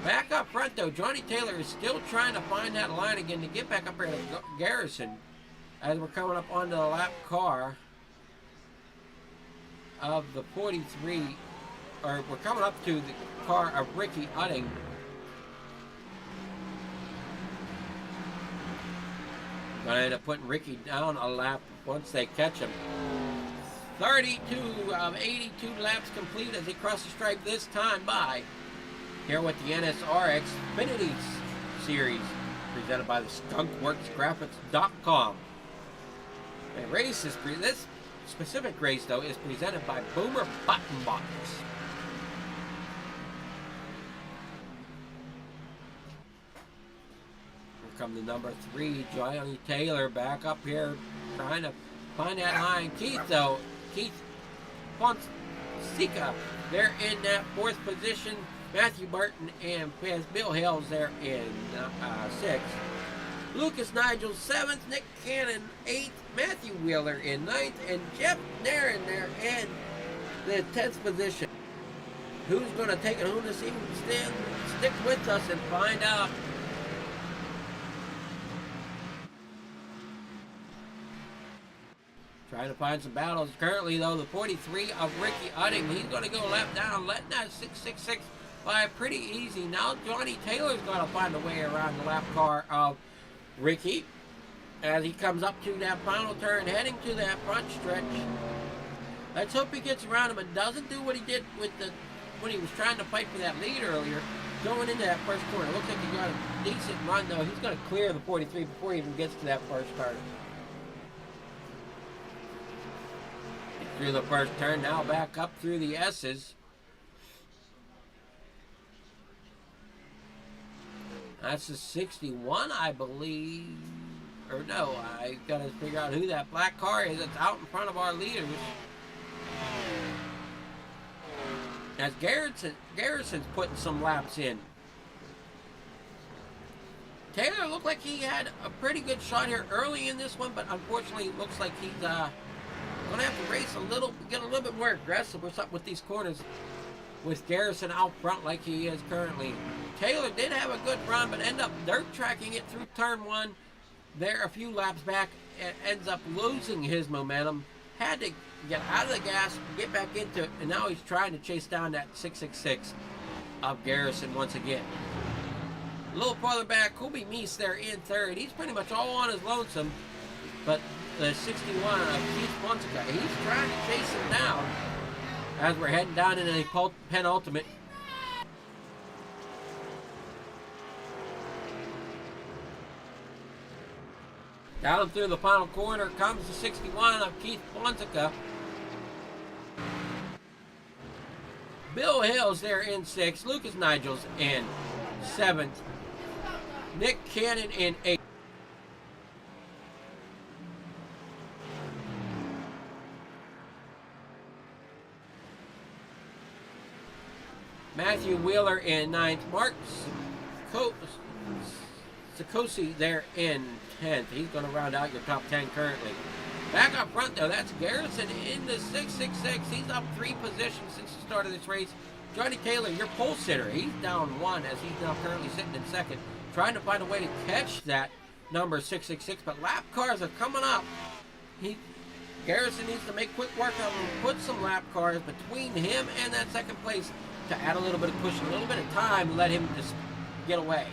Back up front, though, Johnny Taylor is still trying to find that line again to get back up here to Garrison as we're coming up onto the lap car of the 43, or we're coming up to the car of Ricky Utting. Gonna end up putting Ricky down a lap once they catch him. 32 of 82 laps complete as they cross the stripe this time by. Here with the NSR Xfinity series presented by the SkunkWorksGraphics.com. And this specific race, though, is presented by Boomer Button Box. Here comes the number 3, Johnny Taylor, back up here, trying to find that line. Keith Fonseca, they're in that 4th position. Matthew Burton and Bill Hill's there in 6th. Lucas Nigel 7th, Nick Cannon 8th, Matthew Wheeler in 9th, and Jeff Nairn there in the 10th position. Who's going to take it home this evening? Stick with us and find out. Trying to find some battles. Currently, though, the 43 of Ricky Utting, he's going to go left down, letting that 666 by pretty easy. Now Johnny Taylor's going to find a way around the lap car of Ricky as he comes up to that final turn, heading to that front stretch. Let's hope he gets around him and doesn't do what he did with when he was trying to fight for that lead earlier, going into that first corner. Looks like he got a decent run, though. He's going to clear the 43 before he even gets to that first turn. Through the first turn, now back up through the S's. That's the 61, I believe. Or no, I gotta figure out who that black car is that's out in front of our leaders. As Garrison's putting some laps in. Taylor looked like he had a pretty good shot here early in this one, but unfortunately it looks like he's gonna have to race get a little bit more aggressive or something with these corners with Garrison out front like he is currently. Taylor did have a good run, but end up dirt tracking it through turn one. There a few laps back and ends up losing his momentum. Had to get out of the gas, get back into it, and now he's trying to chase down that 666 of Garrison once again. A little farther back, Kobe Meese there in third. He's pretty much all on his lonesome, but the 61 of Keith Fonseca, he's trying to chase him down as we're heading down into the penultimate. Down through the final corner comes the 61 of Keith Fonseca. Bill Hill's there in sixth. Lucas Nigel's in seventh. Nick Cannon in eighth. Matthew Wheeler in ninth. Mark Sikosi there in 10th. He's going to round out your top 10 currently. Back up front, though, that's Garrison in the 666. He's up 3 positions since the start of this race. Johnny Taylor, your pole sitter, he's down 1 as he's now currently sitting in second, trying to find a way to catch that number 666, but lap cars are coming up. Garrison needs to make quick work of them, put some lap cars between him and that second place to add a little bit of push, a little bit of time to let him just get away.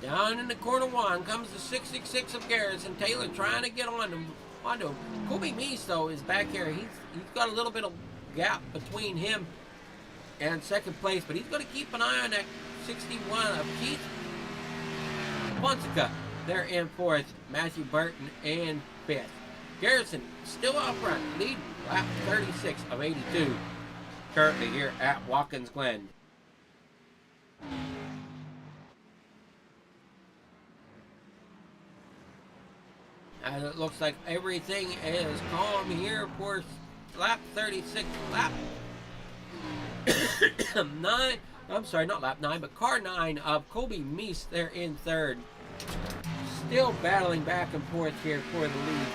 Down in the corner one comes the 666 of Garrison. Taylor trying to get onto him. Kobe Meese, though, is back here. He's got a little bit of gap between him and second place, but he's going to keep an eye on that 61 of Keith Fonseca. They're in fourth. Matthew Burton in fifth. Garrison still out front, lead lap 36 of 82. Currently here at Watkins Glen. And it looks like everything is calm here for lap 36. Lap 9. I'm sorry, not lap 9, but car 9 of Kobe Meese there in third. Still battling back and forth here for the lead.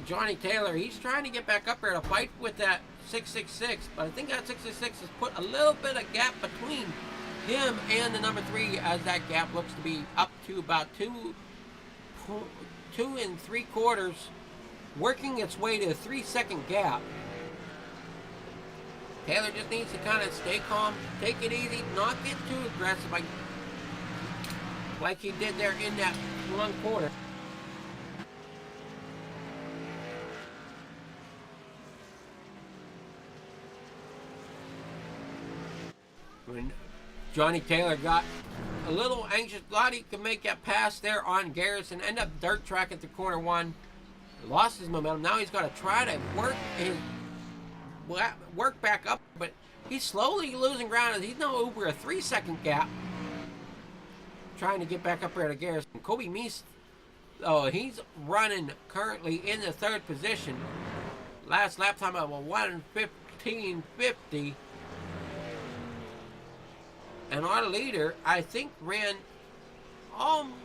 Johnny Taylor, he's trying to get back up here to fight with that 666, but I think that 666 has put a little bit of gap between him and the number 3, as that gap looks to be up to about 2 3/4, working its way to a 3-second gap. Taylor just needs to kind of stay calm, take it easy, not get too aggressive like he did there in that one corner. When Johnny Taylor got a little anxious, thought he could make that pass there on Garrison, end up dirt tracking through corner 1, lost his momentum. Now he's got to try to work back up, but he's slowly losing ground as he's now over a 3-second gap, trying to get back up there to Garrison. Kobe Meese, he's running currently in the 3rd position. last lap time of a 1:15.50. And our leader, I think, ran almost...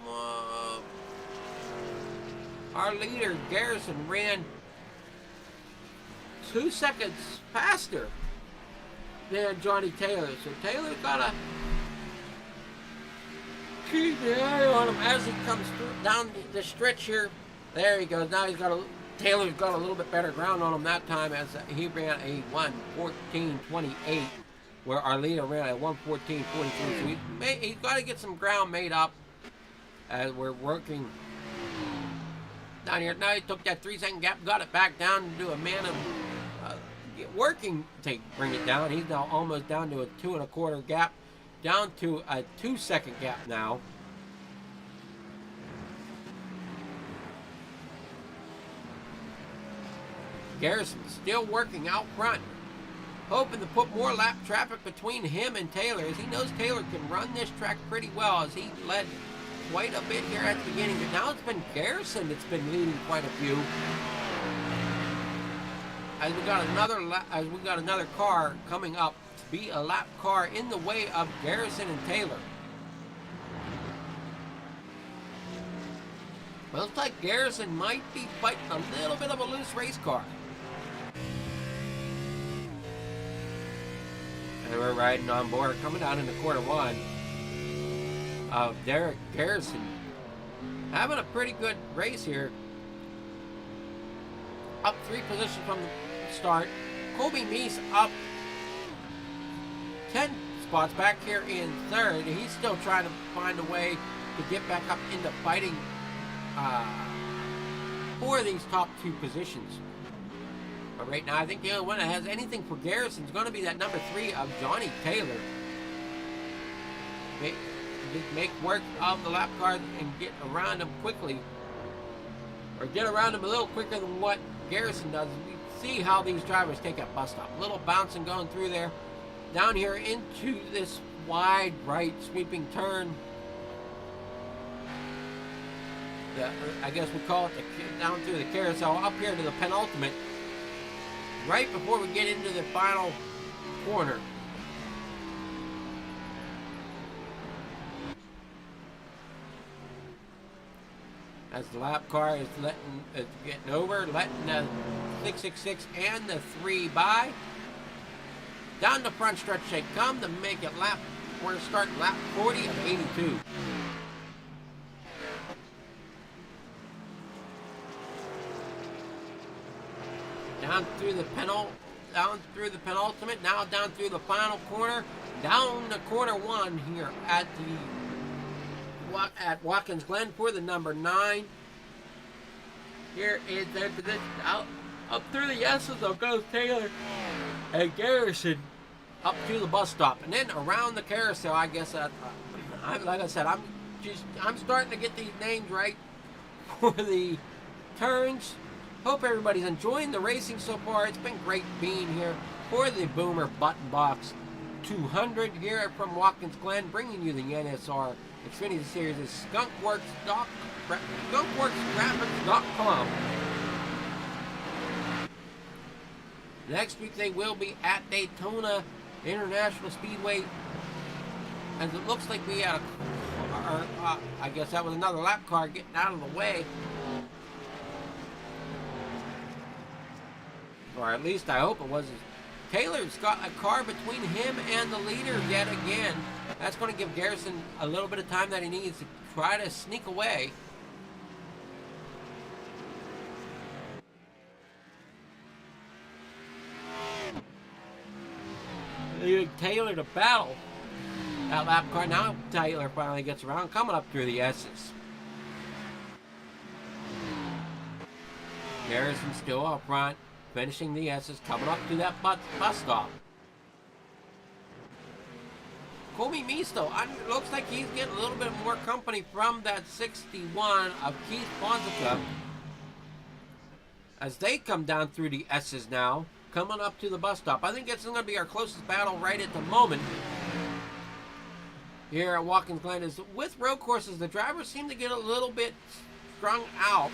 Our leader, Garrison, ran 2 seconds faster than Johnny Taylor. So Taylor's got to keep the eye on him as he comes through, down the stretch here. There he goes. Now Taylor's got a little bit better ground on him that time, as he ran a 1:14.28, where our leader ran a 1:14.43. So he's got to get some ground made up as we're working down here. Now he took that 3-second gap, got it back down to do a man of working to bring it down. He's now almost down to a 2 1/4 gap, down to a 2-second gap now. Garrison still working out front, hoping to put more lap traffic between him and Taylor, as he knows Taylor can run this track pretty well, as he led quite a bit here at the beginning. But now it's been Garrison that's been leading quite a few. As we got another car coming up to be a lap car in the way of Garrison and Taylor. Looks like Garrison might be fighting a little bit of a loose race car. And we're riding on board, coming down into quarter one of Derek Garrison. Having a pretty good race here. Up 3 positions from the start. Colby Meese up 10 spots back here in third. He's still trying to find a way to get back up into fighting for these top 2 positions. But right now, I think the only one that has anything for Garrison is going to be that number 3 of Johnny Taylor. Make work of the lap car and get around him quickly. Or get around him a little quicker than what Garrison does. We see how these drivers take a bus stop. A little bouncing going through there. Down here into this wide right sweeping turn. I guess we call it down through the carousel, up here to the penultimate. Right before we get into the final corner. As the lap car is getting over, letting the 666 and the 3 by. Down the front stretch they come to make it we're starting lap 40 of 82. Down through the penultimate, now down through the final corner, down to corner 1 here at Watkins Glen for the number 9. Here is up through the S's of goes Taylor and Garrison up to the bus stop, and then around the carousel. I guess like I said, I'm starting to get these names right for the turns. Hope everybody's enjoying the racing so far. It's been great being here for the Boomer Button Box 200 here from Watkins Glen, bringing you the NSR Xfinity Series is SkunkWorksGraphics.com. Next week they will be at Daytona International Speedway, and it looks like we had I guess that was another lap car getting out of the way. Or at least I hope it was. Taylor's got a car between him and the leader yet again. That's going to give Garrison a little bit of time that he needs to try to sneak away. Leaving Taylor to battle that lap car. Now Taylor finally gets around, coming up through the S's. Garrison still up front, finishing the S's, coming up to that bus stop. Colby Meese, though, looks like he's getting a little bit more company from that 61 of Keith Fonseca as they come down through the S's now, coming up to the bus stop. I think it's going to be our closest battle right at the moment here at Watkins Glen. Is with road courses, the drivers seem to get a little bit strung out.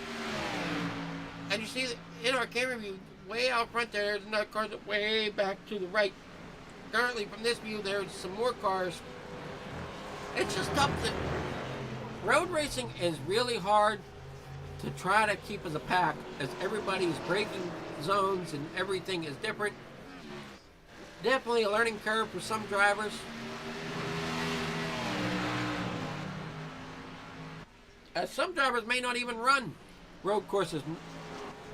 And you see in our camera view, way out front there. There's another car that's way back to the right. Currently, from this view, there's some more cars. It's just tough. Road racing is really hard to try to keep as a pack, as everybody's braking zones and everything is different. Definitely a learning curve for some drivers. Some drivers may not even run road courses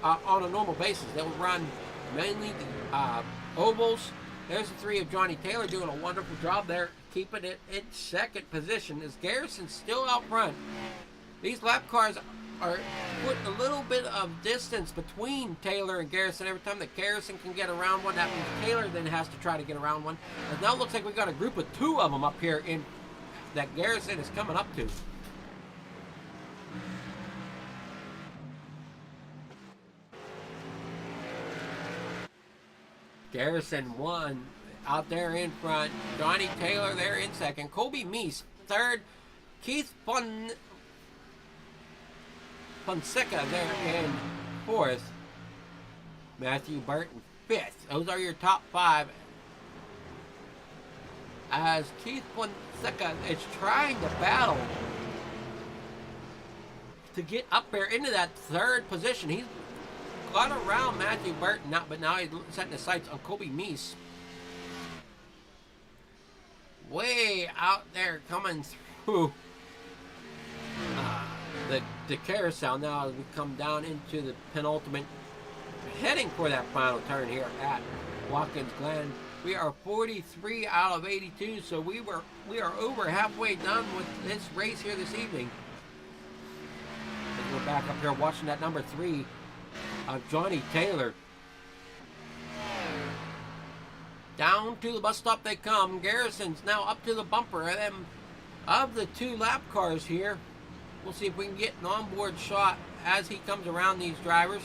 on a normal basis. They'll run mainly the ovals. There's the three of Johnny Taylor doing a wonderful job there, keeping it in second position as Garrison's still out front. These lap cars are putting a little bit of distance between Taylor and Garrison. Every time that Garrison can get around one, that means Taylor then has to try to get around one. And now it looks like we got a group of two of them up here in that Garrison is coming up to. Garrison won out there in front. Johnny Taylor there in second. Colby Meese third. Keith Fonseca there in fourth. Matthew Burton fifth. Those are your top five. As Keith Fonseca is trying to battle to get up there into that third position. He's got around Matthew Burton, but now he's setting his sights on Colby Meese. Way out there coming through the carousel now as we come down into the penultimate, heading for that final turn here at Watkins Glen. We are 43 out of 82, so we are over halfway done with this race here this evening. As we're back up here watching that number 3 of Johnny Taylor. Down to the bus stop they come. Garrison's now up to the bumper of the two lap cars here. We'll see if we can get an onboard shot as he comes around these drivers.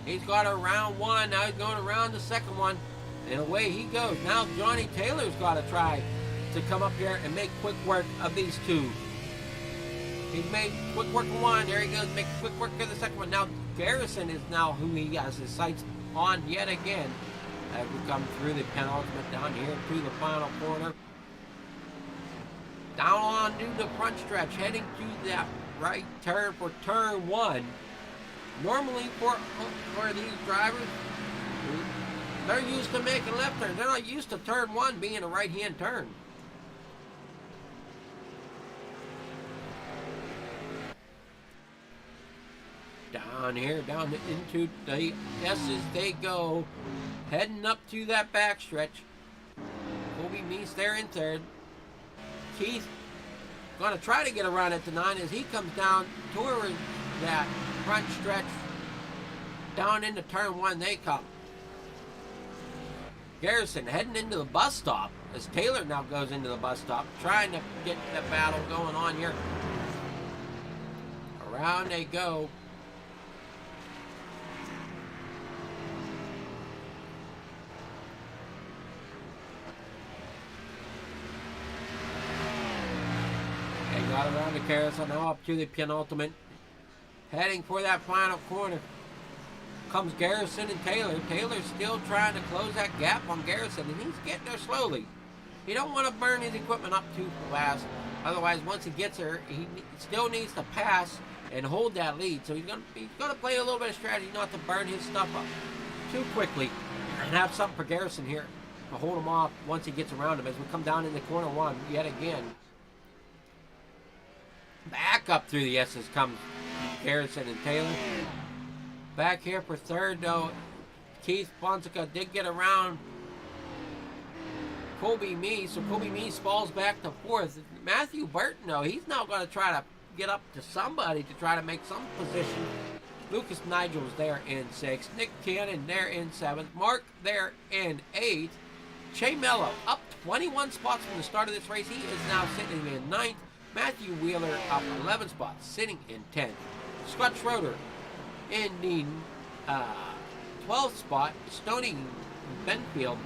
He's got around one. Now he's going around the second one. And away he goes. Now Johnny Taylor's got to try to come up here and make quick work of these two. He's made quick work of one. There he goes. Make quick work of the second one. Now Garrison is now who he has his sights on yet again. As we come through the penultimate down here to the final corner. Down on to the front stretch, heading to that right turn for turn one. Normally for these drivers, they're used to making left turns. They're not used to turn one being a right-hand turn. Down here, down into the S's they go, heading up to that backstretch. Colby Meese there in third. Keith going to try to get around at the 9 as he comes down toward that front stretch. Down into turn one they come. Garrison heading into the bus stop as Taylor now goes into the bus stop, trying to get the battle going on here. Around they go. Got around the carousel, now up to the penultimate. Heading for that final corner comes Garrison and Taylor. Taylor's still trying to close that gap on Garrison, and he's getting there slowly. He don't want to burn his equipment up too fast. Otherwise, once he gets there, he still needs to pass and hold that lead. So he's gonna play a little bit of strategy not to burn his stuff up too quickly and have something for Garrison here to hold him off once he gets around him as we come down into corner one yet again. Back up through the S's comes Garrison and Taylor. Back here for third, though, Keith Fonseca did get around Colby Meese, so Colby Meese falls back to fourth. Matthew Burton, though, he's now going to try to get up to somebody to try to make some position. Lucas Nigel's there in sixth. Nick Cannon there in seventh. Mark there in eighth. Che Mello up 21 spots from the start of this race. He is now sitting in ninth. Matthew Wheeler up 11 spots, sitting in 10th. Scott Schroeder in the 12th spot. Stoney Benfield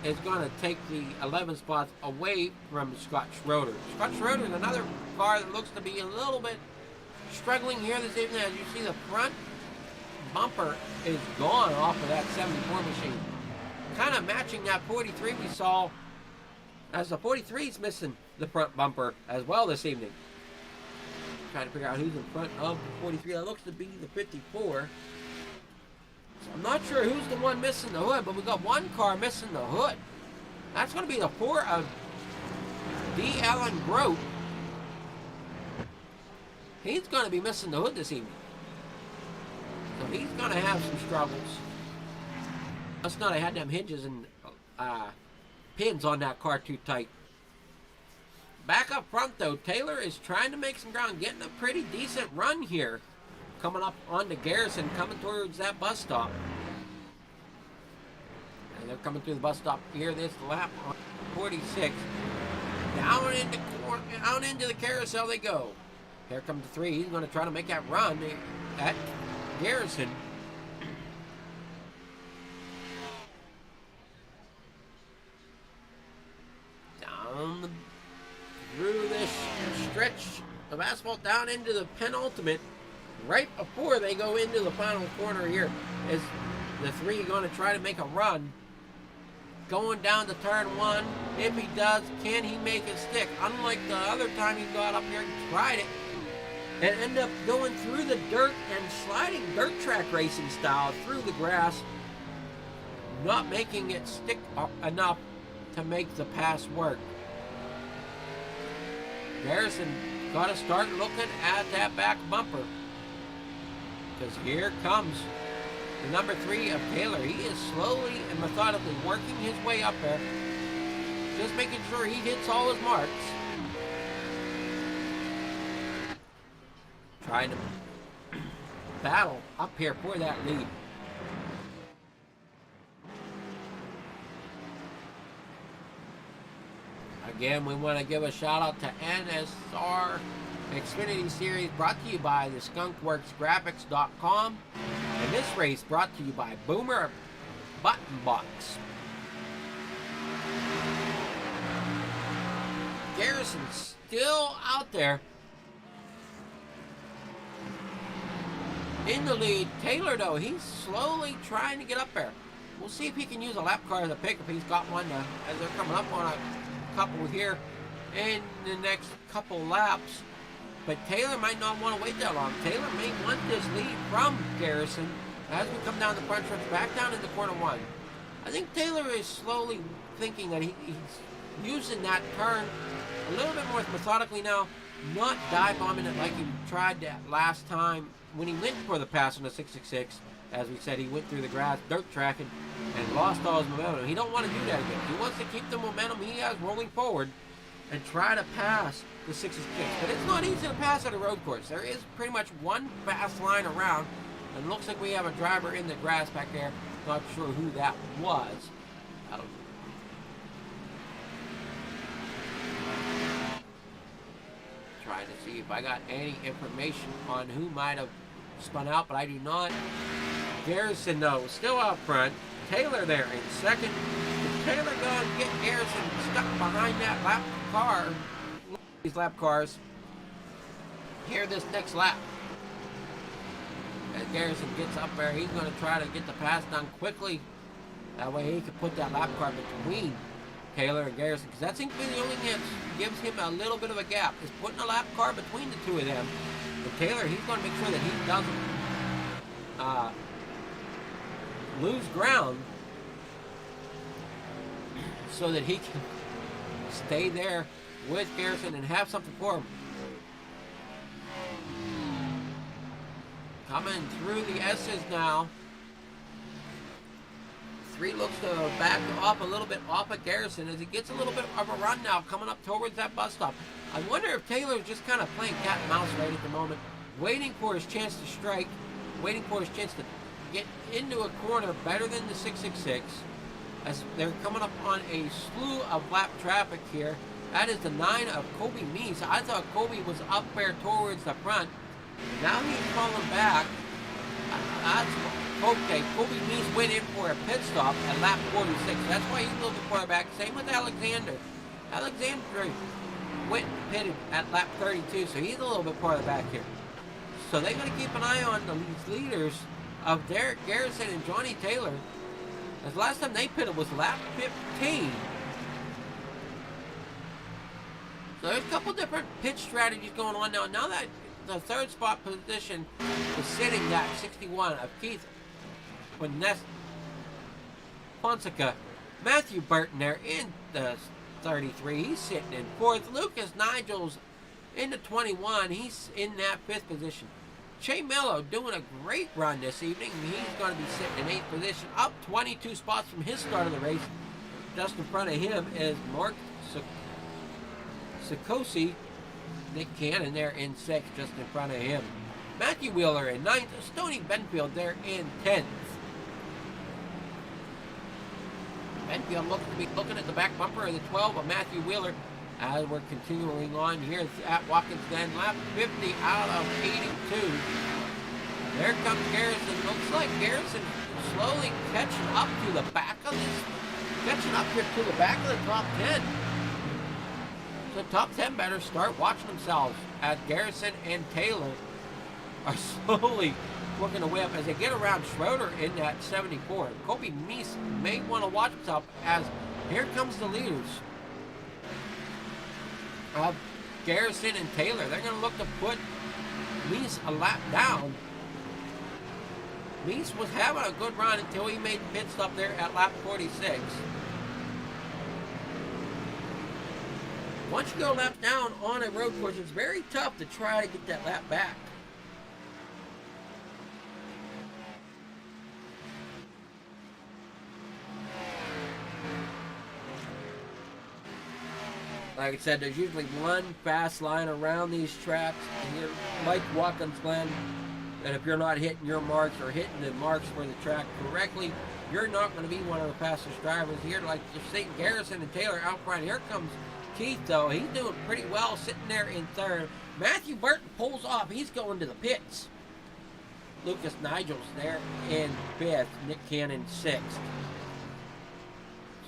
is going to take the 11 spots away from Scott Schroeder. Scott Schroeder is another car that looks to be a little bit struggling here this evening. As you see, the front bumper is gone off of that 74 machine. Kind of matching that 43 we saw, as the 43 is missing the front bumper as well this evening. Trying to figure out who's in front of the 43. That looks to be the 54. So I'm not sure who's the one missing the hood, but we got one car missing the hood. That's going to be the 4 of D. Allen Grote. He's going to be missing the hood this evening. So he's going to have some struggles. Must not have had them hinges and pins on that car too tight. Back up front, though, Taylor is trying to make some ground, getting a pretty decent run here. Coming up onto Garrison, coming towards that bus stop. And they're coming through the bus stop here this lap on 46. Down into the carousel they go. Here comes the 3. He's going to try to make that run at Garrison. Down through this stretch of asphalt down into the penultimate. Right before they go into the final corner here is the 3 going to try to make a run. Going down to turn 1. If he does, can he make it stick? Unlike the other time he got up here and tried it and ended up going through the dirt and sliding dirt track racing style through the grass, not making it stick enough to make the pass work. Garrison got to start looking at that back bumper, because here comes the number 3 of Taylor. He is slowly and methodically working his way up there, just making sure he hits all his marks. Trying to battle up here for that lead. Again, we want to give a shout out to NSR Xfinity Series, brought to you by the SkunkWorksGraphics.com. And this race brought to you by Boomer Button Box. Garrison's still out there in the lead. Taylor, though, he's slowly trying to get up there. We'll see if he can use a lap car as a pick, if he's got one as they're coming up on a couple here in the next couple laps. But Taylor might not want to wait that long. Taylor may want this lead from Garrison as we come down the front stretch, back down into corner 1. I think Taylor is slowly thinking that he's using that turn a little bit more methodically now, not dive bombing it like he tried that last time when he went for the pass on the 666. As we said, he went through the grass, dirt tracking, and lost all his momentum. He don't want to do that again. He wants to keep the momentum he has rolling forward and try to pass the 666. But it's not easy to pass at a road course. There is pretty much one fast line around, and it looks like we have a driver in the grass back there. Not sure who that was. Trying to see if I got any information on who might have spun out, but I do not. Garrison, though, still out front. Taylor there in second. Is Taylor going to get Garrison stuck behind that lap car? These lap cars here this next lap. As Garrison gets up there, he's going to try to get the pass done quickly. That way he can put that lap car between Taylor and Garrison, because that seems to be the only thing that gives him a little bit of a gap, is putting a lap car between the two of them. But Taylor, he's going to make sure that he doesn't lose ground, so that he can stay there with Garrison and have something for him. Coming through the S's now. 3 looks to back off a little bit off of Garrison as he gets a little bit of a run now coming up towards that bus stop. I wonder if Taylor's just kind of playing cat and mouse right at the moment, waiting for his chance to strike, waiting for his chance to get into a corner better than the 666, as they're coming up on a slew of lap traffic here. That is the 9 of Kobe Meese. I thought Kobe was up there towards the front. Now he's falling back. That's okay. Kobe Meese went in for a pit stop at lap 46. That's why he's a little bit far back. Same with Alexander. Alexander went and pitted at lap 32, so he's a little bit farther back here. So they're going to keep an eye on these leaders of Derek Garrison and Johnny Taylor. As last time they pitted was lap 15. So there's a couple different pitch strategies going on now. Now that the third spot position is sitting at 61 of Keith Fonseca. Matthew Burton there in the 33. He's sitting in fourth. Lucas Nigel's in the 21. He's in that fifth position. Che Mello doing a great run this evening. He's going to be sitting in 8th position, up 22 spots from his start of the race. Just in front of him is Mark Sikosi. Nick Cannon there in 6th, just in front of him. Matthew Wheeler in 9th. Stoney Benfield there in 10th. Benfield looks to be looking at the back bumper of the 12 of Matthew Wheeler. As we're continuing on here at Watkins Glen, lap 50 out of 82. There comes Garrison. Looks like Garrison slowly catching up to the back of the top 10. So top 10 better start watching themselves as Garrison and Taylor are slowly working their way up as they get around Schroeder in that 74. Kobe Meese may want to watch himself as here comes the leaders. Garrison and Taylor. They're going to look to put Meese a lap down. Meese was having a good run until he made the pit stop there at lap 46. Once you go lap down on a road course, it's very tough to try to get that lap back. Like I said, there's usually one fast line around these tracks, and you're like Watkins Glen, and if you're not hitting your marks or hitting the marks for the track correctly, you're not going to be one of the fastest drivers here. Like you're seeing Garrison and Taylor out front. Here comes Keith, though. He's doing pretty well, sitting there in 3rd. Matthew Burton pulls off. He's going to the pits. Lucas Nigel's there in 5th. Nick Cannon 6th.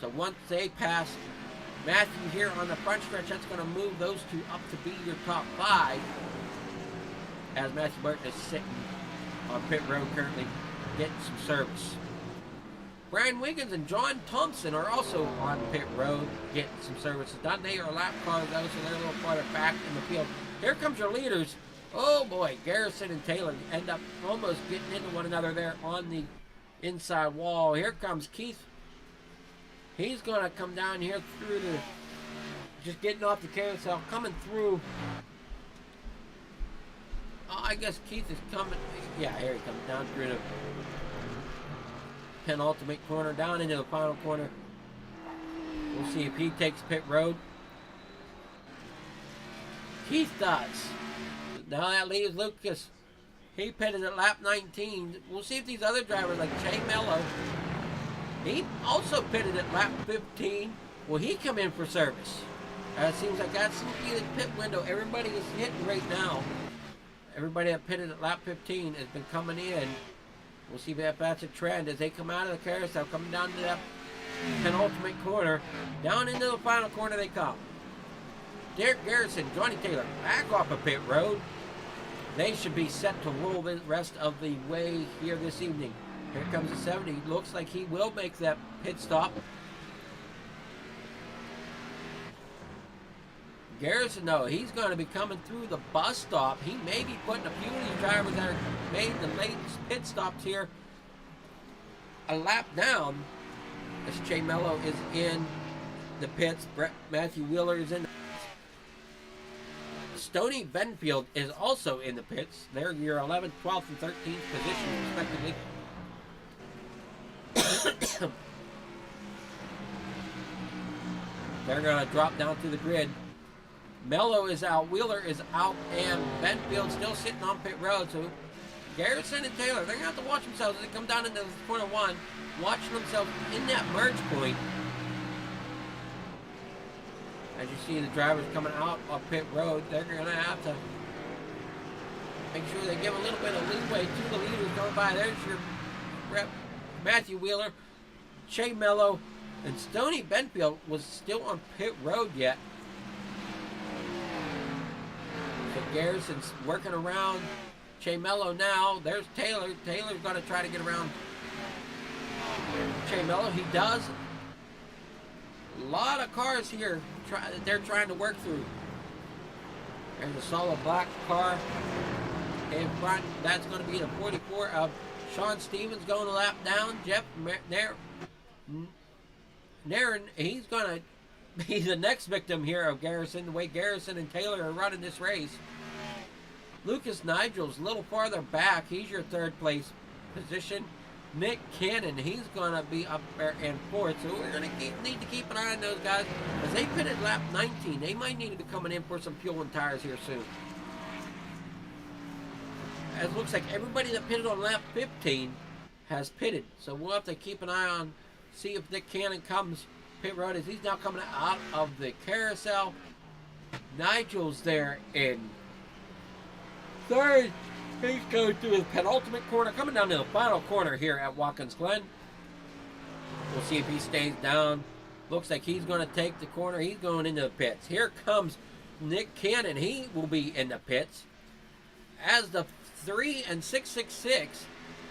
So once they pass Matthew here on the front stretch, that's going to move those two up to be your top 5. As Matthew Burton is sitting on pit road currently getting some service. Brian Wiggins and John Thompson are also on pit road getting some services done. They are lap cars though, so they're a little farther back in the field. Here comes your leaders. Oh boy, Garrison and Taylor end up almost getting into one another there on the inside wall. Here comes Keith. He's going to come down here through the, just getting off the carousel, coming through. I guess Keith is coming, yeah, here he comes down through the penultimate corner, down into the final corner. We'll see if he takes pit road. Keith does. Now that leaves Lucas. He pitted at lap 19. We'll see if these other drivers like Che Mello, he also pitted at lap 15. Will he come in for service? It seems like that's the pit window everybody is hitting right now. Everybody that pitted at lap 15 has been coming in. We'll see if that's a trend as they come out of the carousel, coming down to that penultimate corner. Down into the final corner they come. Derek Garrison, Johnny Taylor, back off of pit road. They should be set to roll the rest of the way here this evening. Here comes the 70. Looks like he will make that pit stop. Garrison, though, he's going to be coming through the bus stop. He may be putting a few of these drivers that are made the late pit stops here a lap down. As Che Mello is in the pits. Matthew Wheeler is in the pits. Stoney Benfield is also in the pits. They're your 11th, 12th, and 13th positions, respectively. They're going to drop down through the grid. Mello is out, Wheeler is out, and Benfield still sitting on pit road. So Garrison and Taylor, they're going to have to watch themselves as they come down into corner 1, watching themselves in that merge point. As you see the drivers coming out of pit road, they're going to have to make sure they give a little bit of leeway to the leaders going by. There's your rep, Matthew Wheeler, Che Mello, and Stoney Benfield was still on pit road yet. So Garrison's working around Mello now. There's Taylor. Taylor's going to try to get around Mello. He does. A lot of cars here they're trying to work through. There's a solid black car in front. That's going to be the 44 of Sean Stevens going a lap down. Jeff Nairn, he's going to be the next victim here of Garrison, the way Garrison and Taylor are running this race. Lucas Nigel's a little farther back. He's your third place position. Nick Cannon, he's going to be up there in fourth. So we're going to need to keep an eye on those guys. As they pitted lap 19, they might need to be coming in for some fuel and tires here soon. As it looks like everybody that pitted on lap 15 has pitted. So we'll have to keep an eye on, see if Nick Cannon comes pit road as he's now coming out of the carousel. Nigel's there in third. He's going through his penultimate corner, coming down to the final corner here at Watkins Glen. We'll see if he stays down. Looks like he's going to take the corner. He's going into the pits. Here comes Nick Cannon. He will be in the pits. As the 3 and 666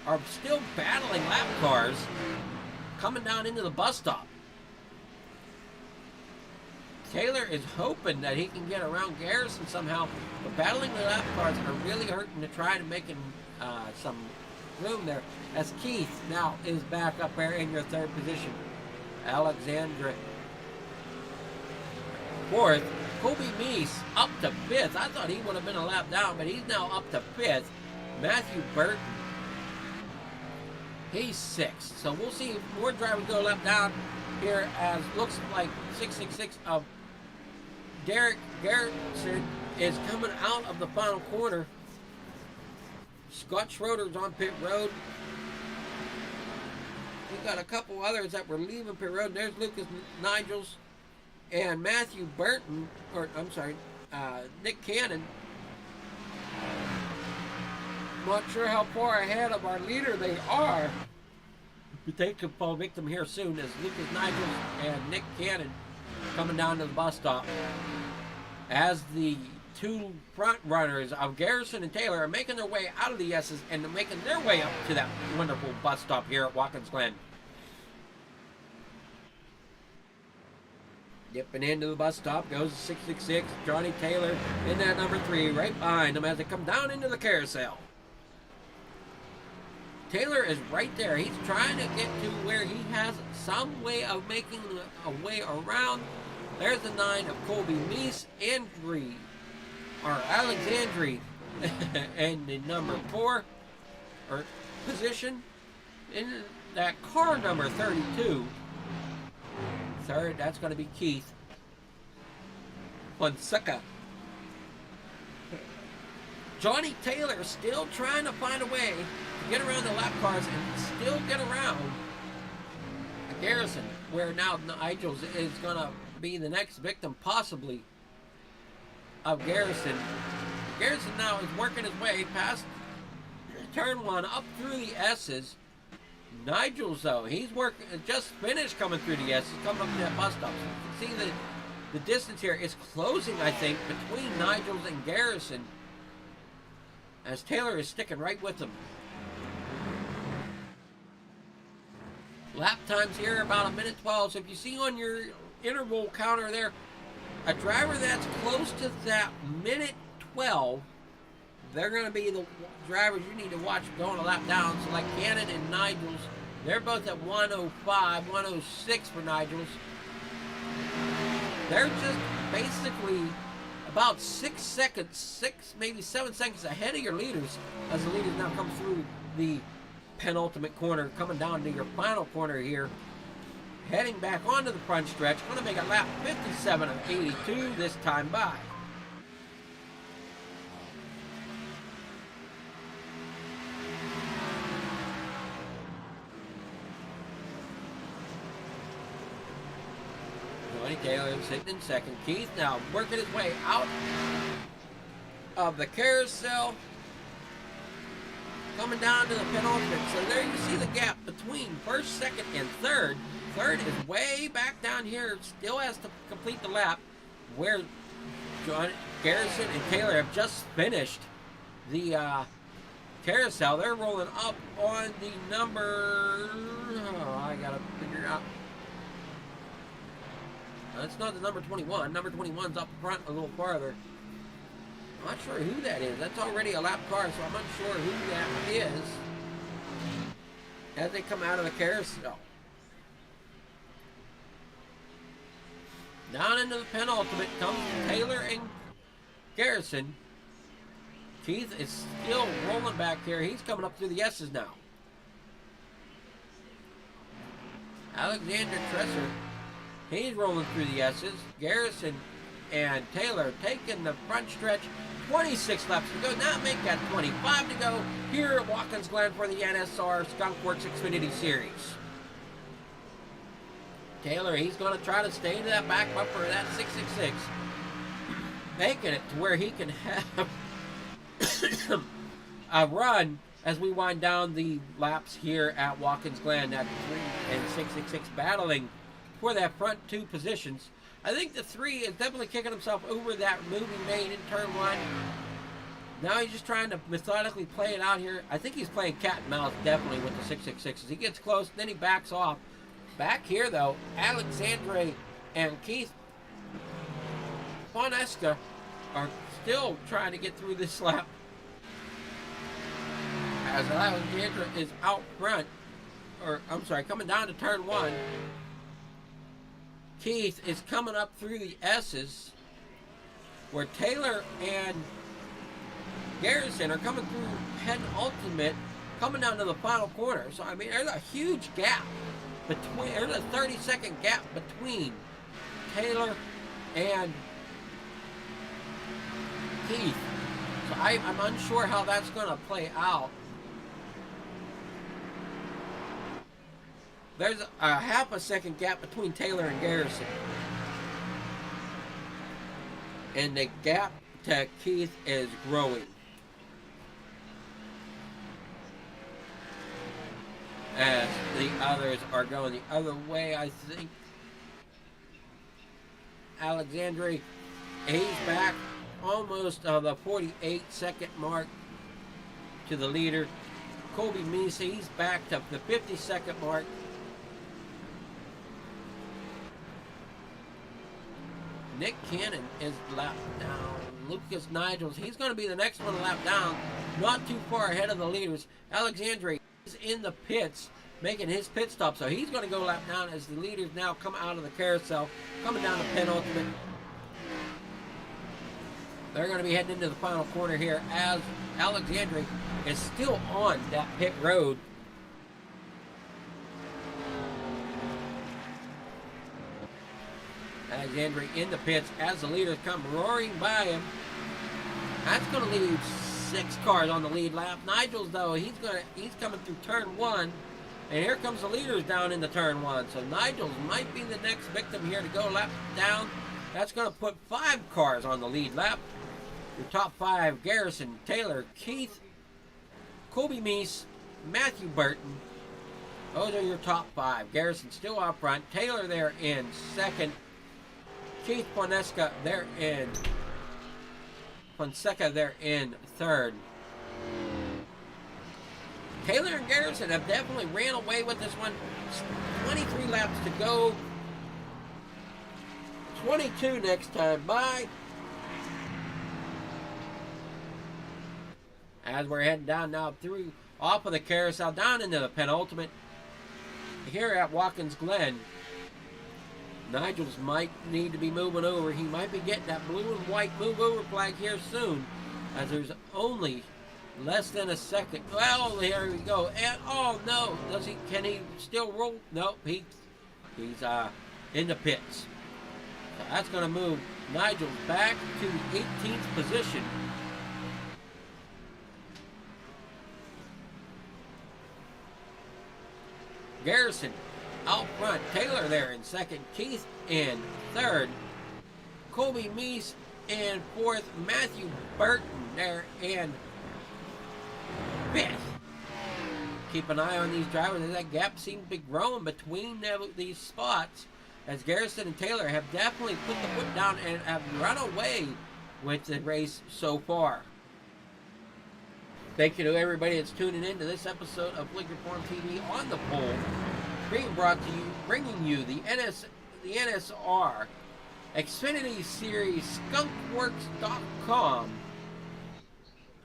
are still battling lap cars coming down into the bus stop. Taylor is hoping that he can get around Garrison somehow, but battling the lap cars are really hurting to try to make him some room there. As Keith now is back up there in your third position. Alexandra fourth. Kobe Meese up to fifth. I thought he would have been a lap down, but he's now up to fifth. Matthew Burton, he's sixth. So we'll see if more drivers go a lap down here, as looks like 666 of Derek Garrison is coming out of the final corner. Scott Schroeder's on pit road. We got a couple others that were leaving pit road. There's Lucas Nigels and Matthew Burton, or I'm sorry, Nick Cannon. Not sure how far ahead of our leader they are, but they could fall victim here soon as Lucas Nigels and Nick Cannon coming down to the bus stop. As the two front runners of Garrison and Taylor are making their way out of the S's and making their way up to that wonderful bus stop here at Watkins Glen. Dipping into the bus stop goes 666, Johnny Taylor in that number 3 right behind them as they come down into the carousel. Taylor is right there. He's trying to get to where he has some way of making a way around. There's the 9 of Colby Meese, Alexandri, and the number 4 or position in that car number 32. Third, that's going to be Keith Fonseca. Johnny Taylor still trying to find a way to get around the lap cars and still get around Garrison, where now Nigel is going to be the next victim, possibly, of Garrison. Garrison now is working his way past turn 1 up through the S's. Nigel's, though, he's just finished coming through the S's, coming up to that bus stop. So you can see the distance here is closing, I think, between Nigel's and Garrison, as Taylor is sticking right with them. Lap times here about 1:12. So if you see on your interval counter there, a driver that's close to that 1:12, they're going to be the drivers you need to watch going a lap down. So like Cannon and Nigel's, they're both at 1:05, 1:06 for Nigel's. They're just basically about 6 seconds, maybe 7 seconds ahead of your leaders, as the leaders now come through the penultimate corner, coming down to your final corner here, heading back onto the front stretch. Going to make a lap 57 of 82 this time by. Johnny Taylor sitting in second. Keith now working his way out of the carousel, coming down to the penultimate. So there you see the gap between first, second, and third. Third is way back down here, still has to complete the lap, where Garrison and Taylor have just finished the carousel. They're rolling up on the number... Oh, I gotta figure out. That's not the number 21. Number 21's up front a little farther. I'm not sure who that is. That's already a lap car, so I'm not sure who that is as they come out of the carousel. Down into the penultimate comes Taylor and Garrison. Keith is still rolling back here. He's coming up through the S's now. Alexander Tresser, he's rolling through the S's. Garrison and Taylor taking the front stretch. 26 laps to go. Now make that 25 to go here at Watkins Glen for the NSR SkunkWorks Xfinity Series. Taylor, he's going to try to stay to that back bumper of that 666. Making it to where he can have a run as we wind down the laps here at Watkins Glen. That 3 and 666 battling for that front two positions. I think the 3 is definitely kicking himself over that moving main in turn 1. Now he's just trying to methodically play it out here. I think he's playing cat and mouse definitely with the 666s. He gets close, then he backs off. Back here though, Alexandre and Keith Poneska are still trying to get through this lap. As Alexandre is out front, or I'm sorry, coming down to turn 1. Keith is coming up through the S's, where Taylor and Garrison are coming through penultimate, coming down to the final corner. So, I mean, there's a huge gap between, there's a 30-second gap between Taylor and Keith. So, I'm unsure how that's going to play out. There's a half a second gap between Taylor and Garrison. And the gap to Keith is growing. As the others are going the other way, I think. Alexandre, he's back almost the 48-second mark to the leader. Kobe Misa, he's back to the 50-second mark. Nick Cannon is lapped down. Lucas Nigels, he's going to be the next one to lap down. Not too far ahead of the leaders. Alexandre is in the pits, making his pit stop. So he's going to go lap down as the leaders now come out of the carousel, coming down to penultimate. They're going to be heading into the final corner here as Alexandre is still on that pit road. Alexandre in the pits as the leaders come roaring by him. That's going to leave 6 cars on the lead lap. Nigels, though, he's coming through turn 1, and here comes the leaders down into turn 1. So Nigels might be the next victim here to go lap down. That's going to put 5 cars on the lead lap. Your top 5: Garrison, Taylor, Keith, Kobe Meese, Matthew Burton. Those are your top 5. Garrison still out front. Taylor there in second. Keith Poneska there in Fonseca there in third. Taylor and Garrison have definitely ran away with this one. 23 laps to go. 22 next time by. As we're heading down now through off of the carousel down into the penultimate here at Watkins Glen. Nigels might need to be moving over. He might be getting that blue and white move over flag here soon, as there's only less than a second. Well, here we go. And oh no, can he still roll? No, he's in the pits. So that's going to move Nigel back to the 18th position. Garrison out front, Taylor there in second, Keith in third, Colby Meese in fourth, Matthew Burton there in fifth. Keep an eye on these drivers as that gap seems to be growing between these spots, as Garrison and Taylor have definitely put the foot down and have run away with the race so far. Thank you to everybody that's tuning in to this episode of Flick Reform TV on the pole, bringing you the NSR Xfinity Series SkunkWorks.com.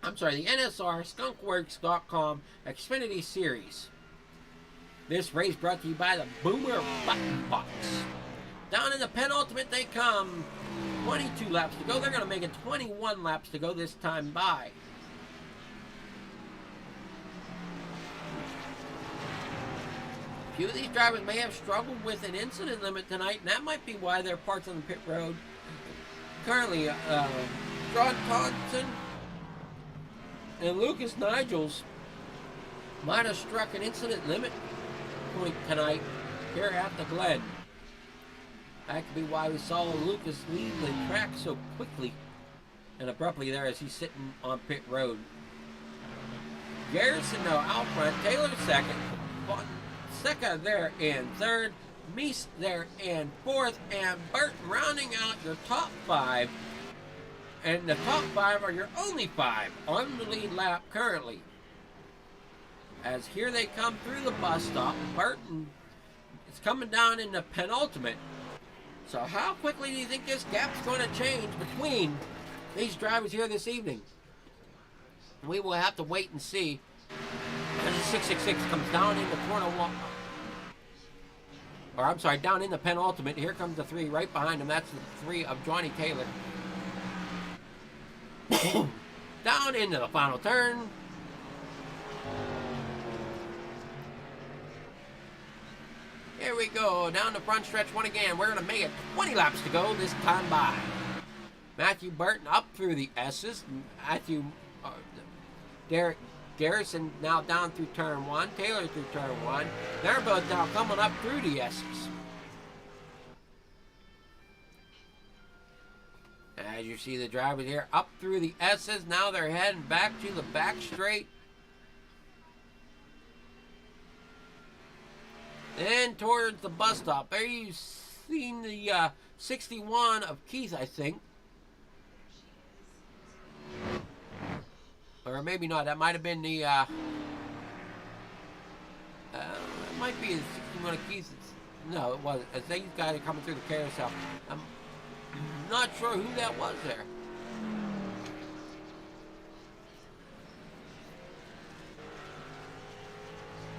I'm sorry, the NSR SkunkWorks.com Xfinity Series. This race brought to you by the Boomer Button Box. Down in the penultimate they come. 22 laps to go. They're going to make it 21 laps to go this time by. A few of these drivers may have struggled with an incident limit tonight, and that might be why they're parked on the pit road. Currently, John Thompson and Lucas Nigels might have struck an incident limit point tonight here at the Glen. That could be why we saw Lucas leave the track so quickly and abruptly there as he's sitting on pit road. Garrison now out front, Taylor second, Fonseca there in third, Meese there in fourth, and Burton rounding out your top five. And the top five are your only five on the lead lap currently. As here they come through the bus stop, Burton is coming down in the penultimate. So how quickly do you think this gap's going to change between these drivers here this evening? We will have to wait and see. As the 666 comes down in the corner one. Or I'm sorry, down in the penultimate. Here comes the three right behind him. That's the three of Johnny Taylor. Down into the final turn. Here we go, down the front stretch one again. We're going to make it 20 laps to go this time by. Matthew Burton up through the S's. Derek Garrison now down through turn one. Taylor through turn one. They're both now coming up through the S's. As you see the drivers here up through the S's. Now they're heading back to the back straight. And towards the bus stop. There you've seen the 61 of Keith, I think. Or maybe not. That might have been the... it might be the 61 of Keith. No, it wasn't. I think these guys are coming through the carousel. I'm not sure who that was there.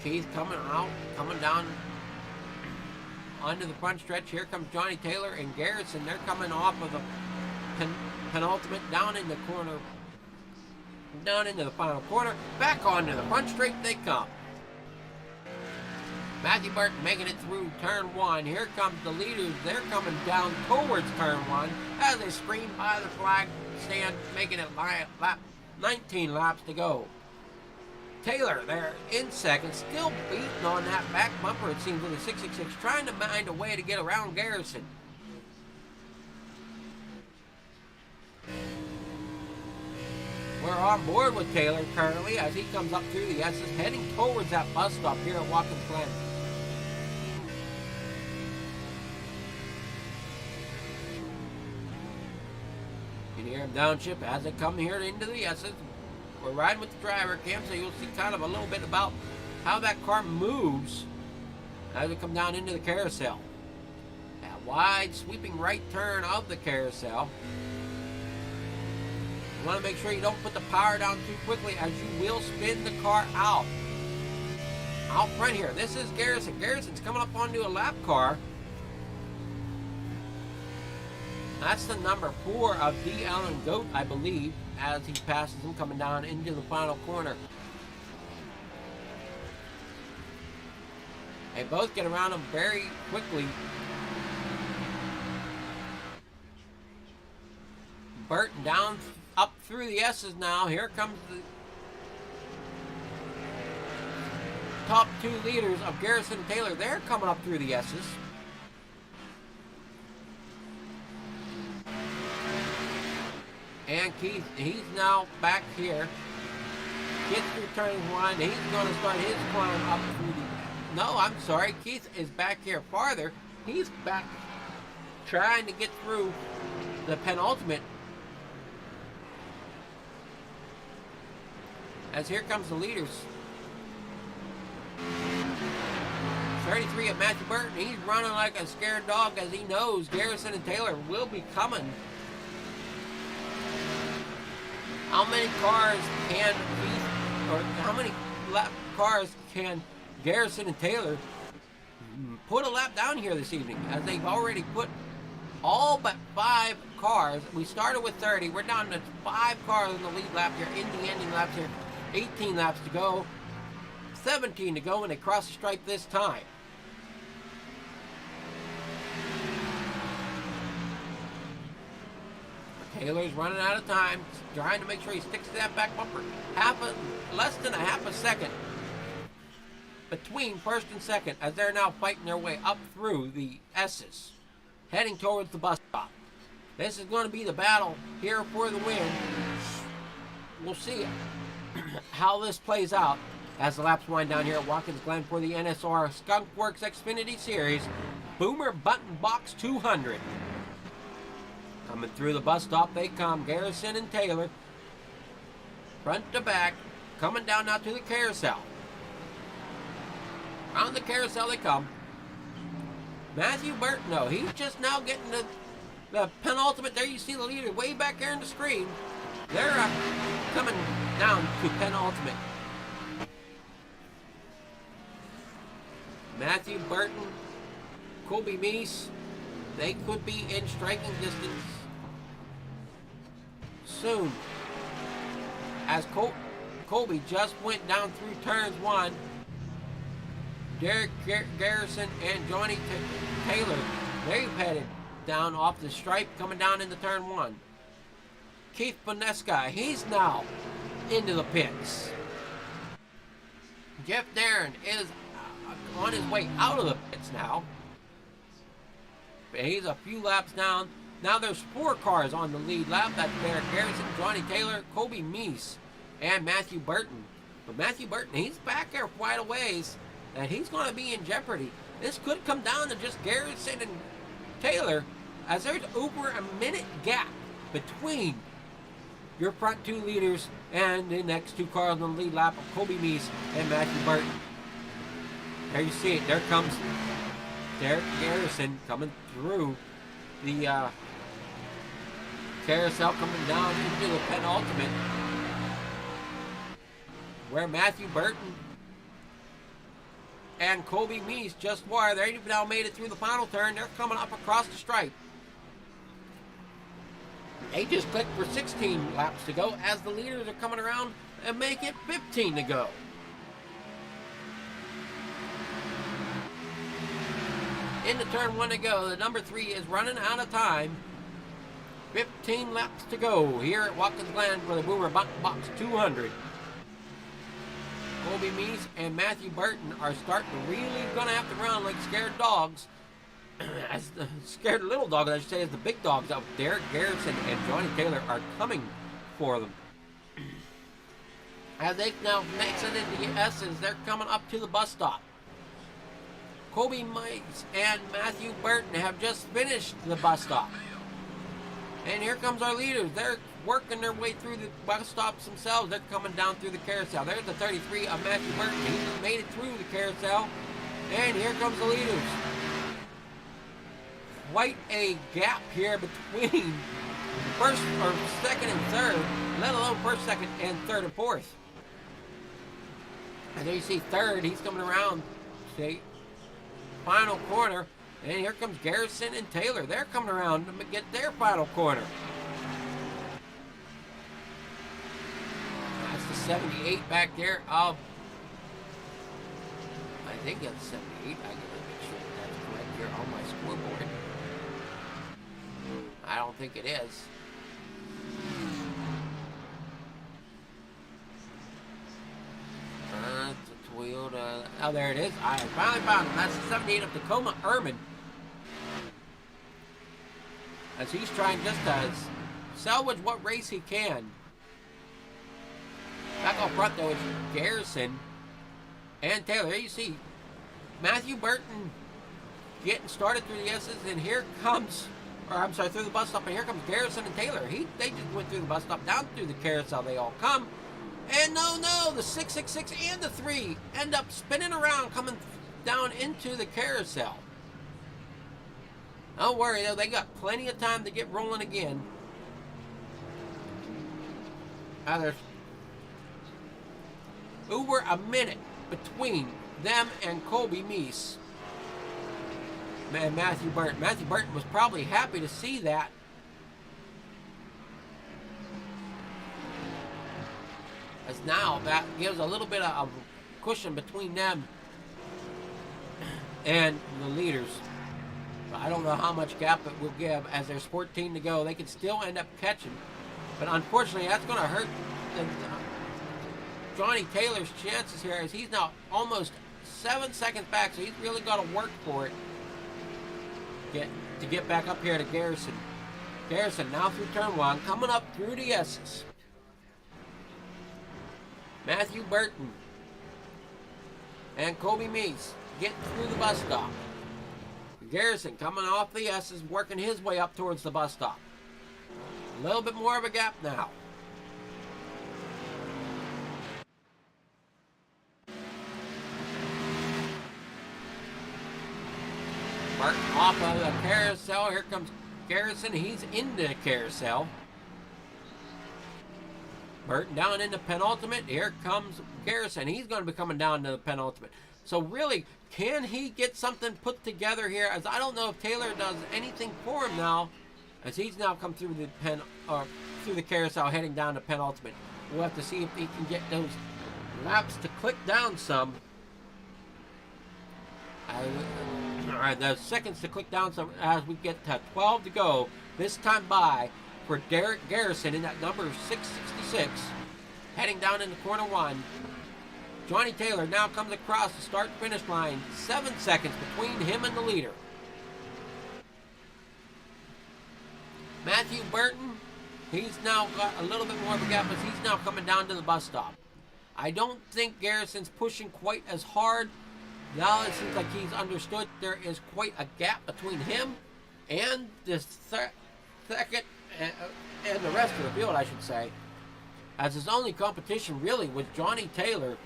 Keith coming out, coming down onto the front stretch. Here comes Johnny Taylor and Garrison. They're coming off of the penultimate, down in the corner, down into the final corner. Back onto the front straight they come. Matthew Burton making it through turn one. Here comes the leaders. They're coming down towards turn one as they scream by the flag stand, making it 19 laps to go. Taylor there in second, still beating on that back bumper, it seems, with the 666, trying to find a way to get around Garrison. We're on board with Taylor currently as he comes up through the S's, heading towards that bus stop here at Watkins Glen. You can hear him downshift as they come here into the S's. We're riding with the driver cam, so you'll see kind of a little bit about how that car moves as we come down into the carousel. That wide sweeping right turn of the carousel. You want to make sure you don't put the power down too quickly as you will spin the car out. Out front here, this is Garrison. Garrison's coming up onto a lap car. That's the number 4 of D. Allen Goat, I believe, as he passes him coming down into the final corner. They both get around him very quickly. Burton down up through the S's now. Here comes the top 2 leaders of Garrison and Taylor. They're coming up through the S's. And Keith, he's now back here. Gets through turn one. He's going to start his climb up through the... No, I'm sorry. Keith is back here farther. He's back trying to get through the penultimate. as here comes the leaders. 33 of Matthew Burton. He's running like a scared dog as he knows Garrison and Taylor will be coming. How many cars can how many cars can Garrison and Taylor put a lap down here this evening, as they've already put all but 5 cars. We started with 30. We're down to 5 cars in the lead lap here, in the ending laps here. 18 laps to go. 17 to go, and they cross the stripe this time. Taylor's running out of time, trying to make sure he sticks to that back bumper. Less than a half a second between first and second, as they're now fighting their way up through the S's, heading towards the bus stop. This is going to be the battle here for the win. We'll see how this plays out as the laps wind down here at Watkins Glen for the NSR SkunkWorks Xfinity Series Boomer Button Box 200. Coming through the bus stop they come, Garrison and Taylor, front to back, coming down now to the carousel. On the carousel they come. Matthew Burton, though, he's just now getting the penultimate. There you see the leader way back there in the screen. They're coming down to penultimate. Matthew Burton, Colby Meese, they could be in striking distance soon, as Colby just went down through turns 1. Derek Garrison and Johnny Taylor, they've headed down off the stripe, coming down into turn 1. Keith Bonesca, he's now into the pits. Jeff Darren is on his way out of the pits now. He's a few laps down. Now there's 4 cars on the lead lap. That's Derek Garrison, Johnny Taylor, Colby Meese, and Matthew Burton. But Matthew Burton, he's back there quite a ways, and he's going to be in jeopardy. This could come down to just Garrison and Taylor, as there's over a minute gap between your front 2 leaders and the next 2 cars on the lead lap of Colby Meese and Matthew Burton. There you see it. There comes Derek Garrison coming through the carousel, coming down into the penultimate, where Matthew Burton and Colby Meese just were. They've now made it through the final turn. They're coming up across the stripe. They just clicked for 16 laps to go, as the leaders are coming around and make it 15 to go. Into turn 1 to go. The number 3 is running out of time. 15 laps to go here at Watkins Glen for the Boomer Button Box 200. Colby Meese and Matthew Burton are starting to really going to have to run like scared dogs. As the scared little dogs, I should say, as the big dogs of Derek Garrison and Johnny Taylor are coming for them. As they now makes it into the S's, they're coming up to the bus stop. Colby Meese and Matthew Burton have just finished the bus stop. And here comes our leaders. They're working their way through the bus stops themselves. They're coming down through the carousel. There's the 33 of Matthew Burton. He just made it through the carousel. And here comes the leaders. Quite a gap here between first or second and third, let alone first, second, and third and fourth. And there you see third. He's coming around. See? Final corner, and here comes Garrison and Taylor. They're coming around to get their final corner. That's the 78 back there of, I think that's 78. I gotta make sure that's correct here on my scoreboard. I don't think it is. Toyota. Oh, there it is. I finally found him. That's the 78 of Tacoma Erman. As he's trying just to salvage what race he can. Back up front, though, is Garrison and Taylor. There you see Matthew Burton getting started through the S's, and here comes, or I'm sorry, through the bus stop, and here comes Garrison and Taylor. They just went through the bus stop, down through the carousel. They all come. And no, the 666 and the 3 end up spinning around, coming down into the carousel. Don't worry, though, they got plenty of time to get rolling again. Now there's over a minute between them and Colby Meese and Matthew Burton. Matthew Burton was probably happy to see that. As now that gives a little bit of cushion between them and the leaders. But I don't know how much gap it will give as there's 14 to go. They can still end up catching. But unfortunately, that's going to hurt Johnny Taylor's chances here, as he's now almost 7 seconds back, so he's really got to work for it to get back up here to Garrison. Garrison now through turn 1, coming up through the S's. Matthew Burton and Colby Meese getting through the bus stop. Garrison coming off the S's, working his way up towards the bus stop. A little bit more of a gap now. Burton off of the carousel. Here comes Garrison. He's in the carousel. Burton down in the penultimate. Here comes Garrison. He's going to be coming down to the penultimate. So really, can he get something put together here? As I don't know if Taylor does anything for him now, as he's now come through the carousel, heading down to penultimate. We'll have to see if he can get those laps to click down some. The seconds to click down some as we get to 12 to go. This time by for Derek Garrison in that number 666, heading down into corner 1. Johnny Taylor now comes across the start-finish line. 7 seconds between him and the leader. Matthew Burton, he's now got a little bit more of a gap as he's now coming down to the bus stop. I don't think Garrison's pushing quite as hard. Now it seems like he's understood there is quite a gap between him and this second and the rest of the field, I should say. As his only competition really was Johnny Taylor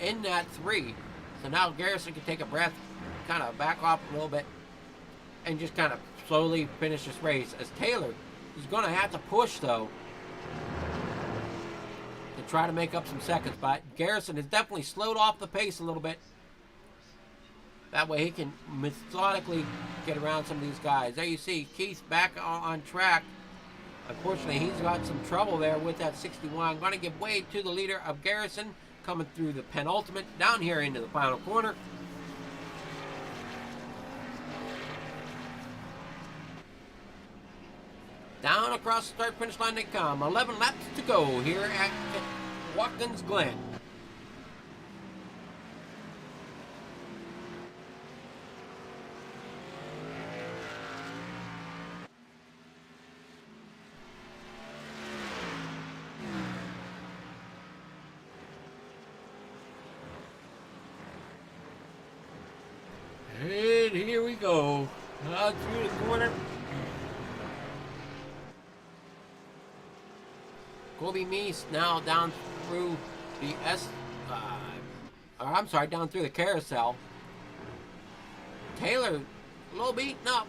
in that 3. So now Garrison can take a breath, kind of back off a little bit, and just kind of slowly finish this race. As Taylor is going to have to push, though, to try to make up some seconds. But Garrison has definitely slowed off the pace a little bit. That way he can methodically get around some of these guys. There you see Keith back on track. Unfortunately, he's got some trouble there with that 61. I'm going to give way to the leader of Garrison, coming through the penultimate, down here into the final corner. Down across the start-finish line they come. 11 laps to go here at Watkins Glen. And here we go. Out through the corner. Colby Meese now down through the down through the carousel. Taylor a little beaten up,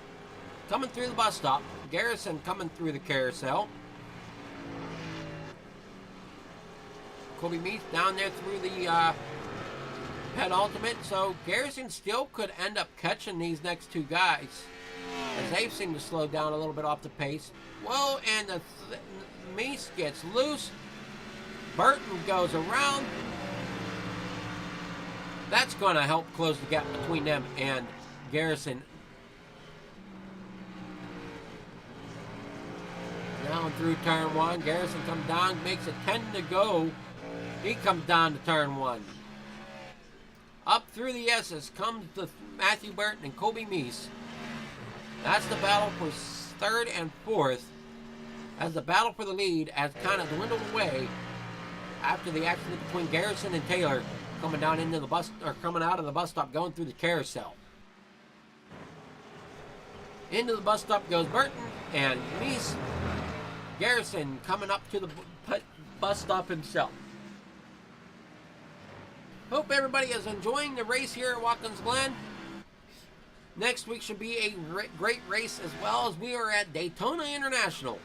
coming through the bus stop. Garrison coming through the carousel. Colby Meese down there through the penultimate, so Garrison still could end up catching these next 2 guys, as they seem to slow down a little bit off the pace. Whoa, and the Meese gets loose. Burton goes around. That's going to help close the gap between them and Garrison. Down through turn 1. Garrison comes down, makes it 10 to go. He comes down to turn 1. Up through the S's comes the Matthew Burton and Colby Meese. That's the battle for 3rd and 4th. As the battle for the lead has kind of dwindled away after the accident between Garrison and Taylor coming down into the bus, or coming out of the bus stop, going through the carousel. Into the bus stop goes Burton and Meese. Garrison coming up to the bus stop himself. Hope everybody is enjoying the race here at Watkins Glen. Next week should be a great race as well, as we are at Daytona International.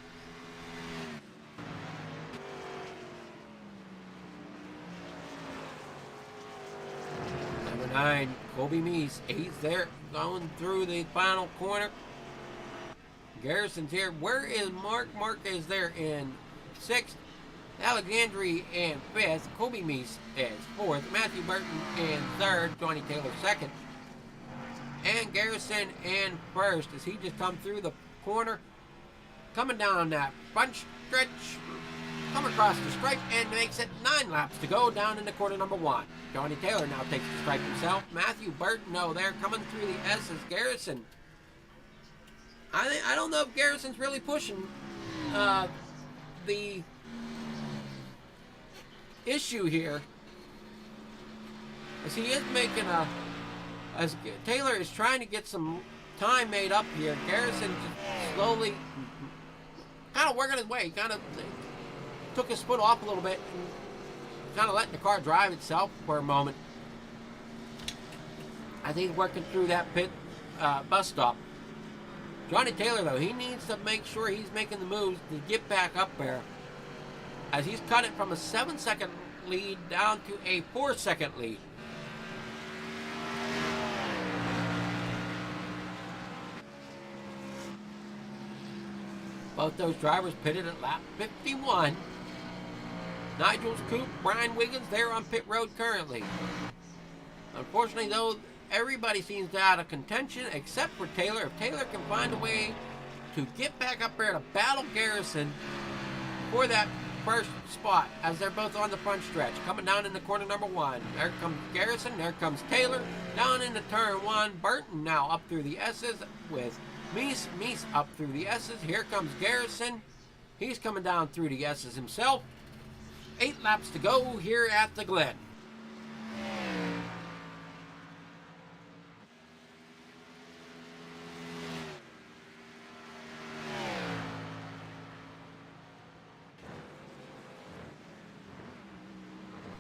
Number 9, Colby Meese. He's there going through the final corner. Garrison's here. Where is Mark? Mark is there in 6th. Alexandria in 5th. Colby Meese is 4th. Matthew Burton in 3rd. Johnny Taylor 2nd. And Garrison in 1st as he just come through the corner. Coming down that front stretch. Come across the stripe and makes it 9 laps to go down into quarter number 1. Johnny Taylor now takes the stripe himself. Matthew Burton, no, they're coming through the S as Garrison. I don't know if Garrison's really pushing the issue here, as he is making as Taylor is trying to get some time made up here. Garrison just slowly kind of working his way, kind of took his foot off a little bit, and kind of letting the car drive itself for a moment. I think he's working through that pit bus stop. Johnny Taylor, though, he needs to make sure he's making the moves to get back up there, as he's cut it from a 7-second lead down to a 4-second lead. Both those drivers pitted at lap 51. Nigel's Coop, Brian Wiggins, they're on pit road currently. Unfortunately, though, everybody seems out of contention except for Taylor. If Taylor can find a way to get back up there to battle Garrison for that first spot, as they're both on the front stretch, coming down into corner number 1. There comes Garrison, there comes Taylor, down into turn 1. Burton now up through the S's with Meese. Meese up through the S's. Here comes Garrison. He's coming down through the S's himself. 8 laps to go here at the Glen.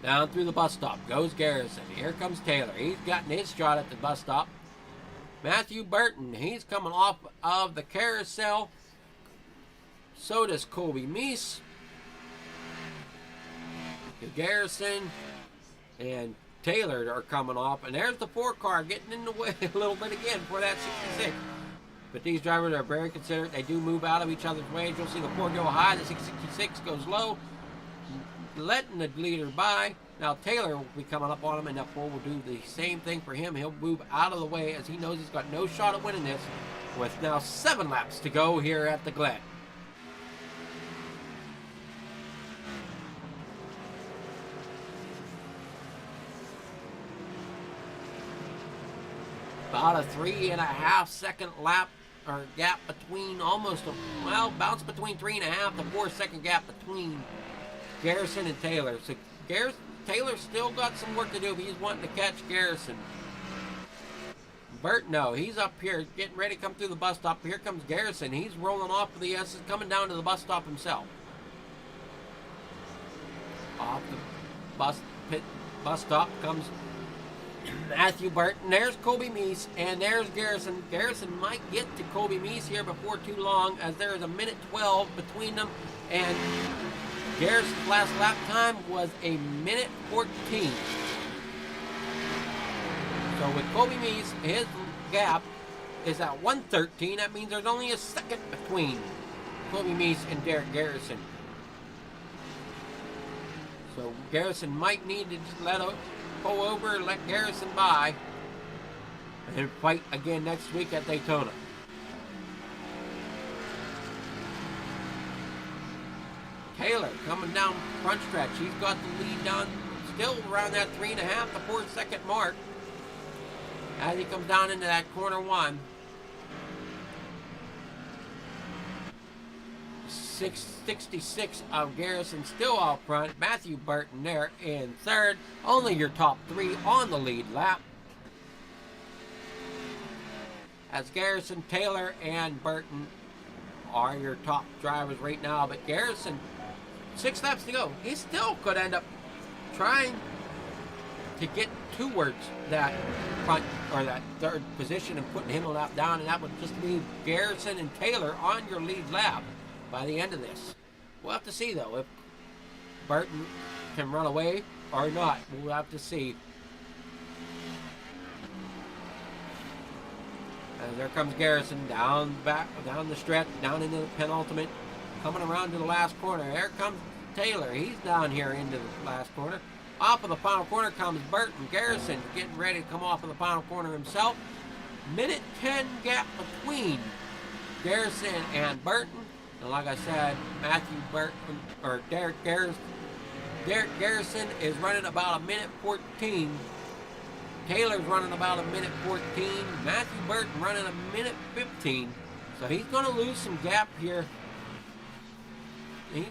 Down through the bus stop goes Garrison. Here comes Taylor. He's gotten his shot at the bus stop. Matthew Burton, he's coming off of the carousel. So does Colby Meese. Garrison and Taylor are coming off. And there's the 4 car getting in the way a little bit again for that 66. But these drivers are very considerate. They do move out of each other's ways. You'll see the 4 go high, the 66 goes low, letting the leader by. Now Taylor will be coming up on him, and that 4 will do the same thing for him. He'll move out of the way, as he knows he's got no shot at winning this, with now 7 laps to go here at the Glen. About a 3.5 second lap or gap between, bounce between 3.5 to 4 second gap between Garrison and Taylor. So Taylor's still got some work to do if he's wanting to catch Garrison. Burt, no, he's up here getting ready to come through the bus stop. Here comes Garrison. He's rolling off of the S's, coming down to the bus stop himself. Off the bus stop comes Matthew Burton. There's Colby Meese, and there's Garrison. Garrison might get to Colby Meese here before too long, as there is a minute 12 between them, and Garrison's last lap time was a minute 14. So with Colby Meese, his gap is at 1:13. That means there's only a second between Colby Meese and Derek Garrison. So Garrison might need to just pull over and let Garrison by, and fight again next week at Daytona. Taylor coming down front stretch. He's got the lead down still around that 3.5 to 4 second mark as he comes down into that corner 1. 666 of Garrison still out front. Matthew Burton there in 3rd. Only your top 3 on the lead lap, as Garrison, Taylor, and Burton are your top drivers right now. But Garrison 6 laps to go. He still could end up trying to get towards that front or that third position and putting him a lap down, and that would just leave Garrison and Taylor on your lead lap by the end of this. We'll have to see though if Burton can run away or not. We'll have to see. And there comes Garrison down the stretch, down into the penultimate, coming around to the last corner. There comes Taylor. He's down here into the last corner. Off of the final corner comes Burton. Garrison getting ready to come off of the final corner himself. Minute 10 gap between Garrison and Burton. And like I said, Matthew Burton, or Derek Garrison is running about a minute 14. Taylor's running about a minute 14. Matthew Burton running a minute 15. So he's going to lose some gap here.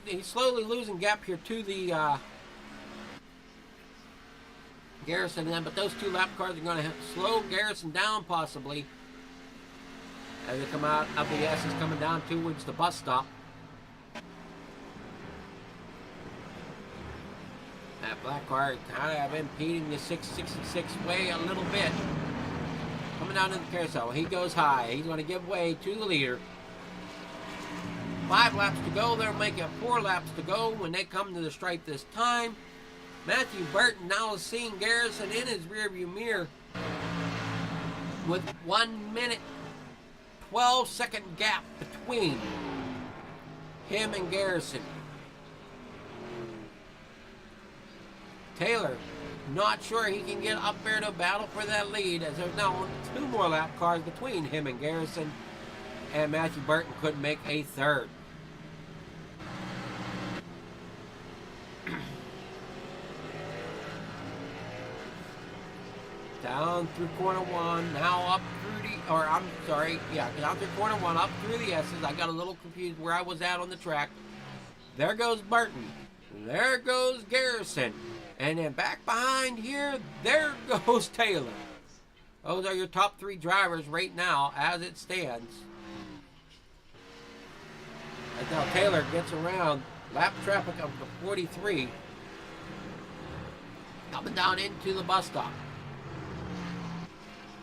He's slowly losing gap here to the Garrison then, but those 2 lap cars are going to slow Garrison down possibly as they come out of the S's coming down towards the bus stop. That black car kind of impeding the 666 way a little bit. Coming down in the carousel. He goes high. He's going to give way to the leader. 5 laps to go. They'll make it 4 laps to go when they come to the stripe this time. Matthew Burton now is seeing Garrison in his rearview mirror with 1 minute 12 second gap between him and Garrison. Taylor, not sure he can get up there to battle for that lead, as there's now 2 more lap cars between him and Garrison, and Matthew Burton couldn't make a third. Down through corner 1, now up through down through corner 1, up through the S's. I got a little confused where I was at on the track. There goes Burton. There goes Garrison. And then back behind here, there goes Taylor. Those are your top 3 drivers right now as it stands. As now Taylor gets around lap traffic of the 43. Coming down into the bus stop.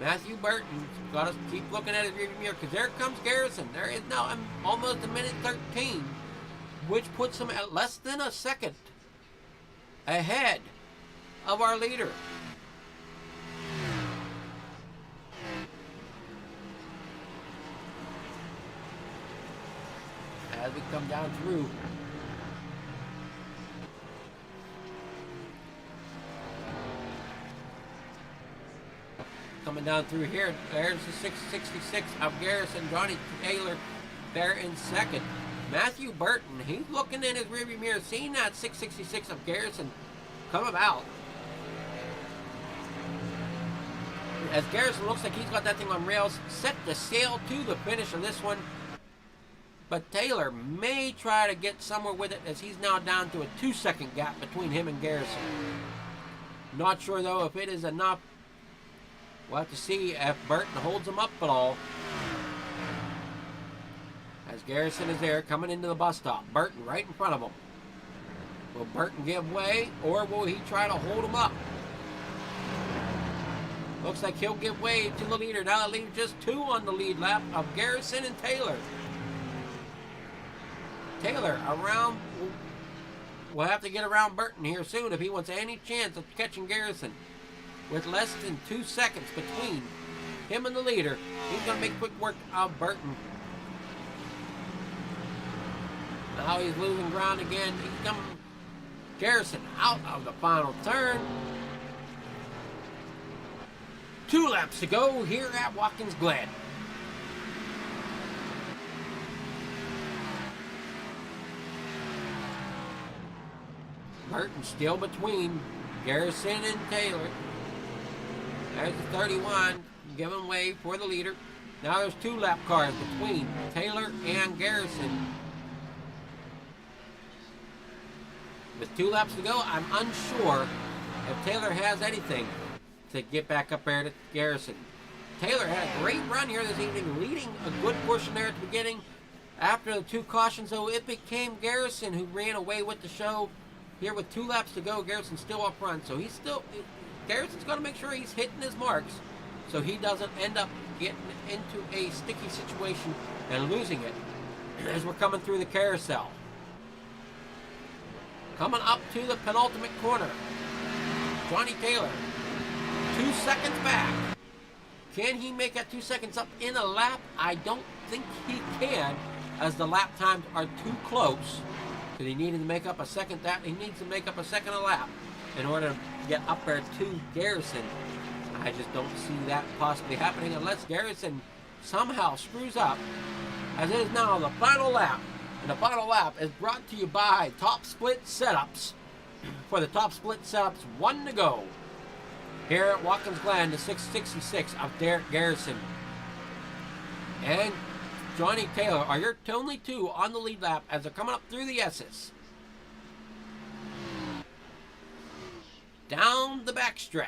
Matthew Burton's got to keep looking at his rearview mirror because there comes Garrison. There is now almost a minute 13, which puts him at less than a second ahead of our leader. As we come down through. Coming down through here, there's the 666 of Garrison. Johnny Taylor there in second. Matthew Burton, he's looking in his rearview mirror, seeing that 666 of Garrison come about. As Garrison looks like he's got that thing on rails, set to sail to the finish of this one. But Taylor may try to get somewhere with it as he's now down to a 2-second gap between him and Garrison. Not sure though if it is enough. We'll have to see if Burton holds him up at all. As Garrison is there coming into the bus stop. Burton right in front of him. Will Burton give way or will he try to hold him up? Looks like he'll give way to the leader. Now that leaves just 2 on the lead lap of Garrison and Taylor. Taylor around. We'll have to get around Burton here soon if he wants any chance of catching Garrison. With less than 2 seconds between him and the leader, he's going to make quick work of Burton. Now he's losing ground again. He's coming. Garrison out of the final turn. 2 laps to go here at Watkins Glen. Burton still between Garrison and Taylor. There's the 31 giving way for the leader. Now there's 2 lap cars between Taylor and Garrison. With 2 laps to go, I'm unsure if Taylor has anything to get back up there to Garrison. Taylor had a great run here this evening, leading a good portion there at the beginning After the 2 cautions, though, it became Garrison who ran away with the show. Here with 2 laps to go, Garrison's still up front, so Garrison's going to make sure he's hitting his marks so he doesn't end up getting into a sticky situation and losing it as we're coming through the carousel. Coming up to the penultimate corner, Johnny Taylor, 2 seconds back. Can he make that 2 seconds up in a lap? I don't think he can, as the lap times are too close. Because he needs to make up a second a lap in order to get up there to Garrison. I just don't see that possibly happening unless Garrison somehow screws up, as it is now the final lap. And the final lap is brought to you by Top Split Setups. For the Top Split Setups, 1 to go. Here at Watkins Glen, the 666 of Derek Garrison. And Johnny Taylor are your only 2 on the lead lap as they're coming up through the S's. Down the backstretch.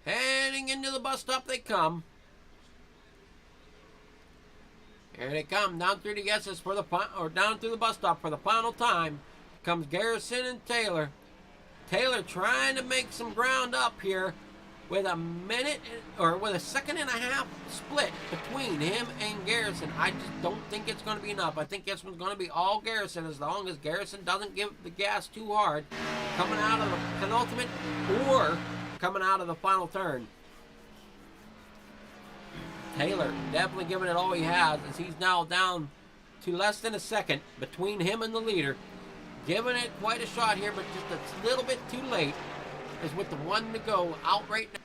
Heading into the bus stop they come. Here they come down through the S's down through the bus stop for the final time. Comes Garrison and Taylor. Taylor trying to make some ground up here with a second and a half split between him and Garrison. I just don't think it's going to be enough. I think this one's going to be all Garrison, as long as Garrison doesn't give the gas too hard coming out of the penultimate or coming out of the final turn. Taylor definitely giving it all he has, as he's now down to less than a second between him and the leader. Giving it quite a shot here, but just a little bit too late, as with the 1 to go out right now.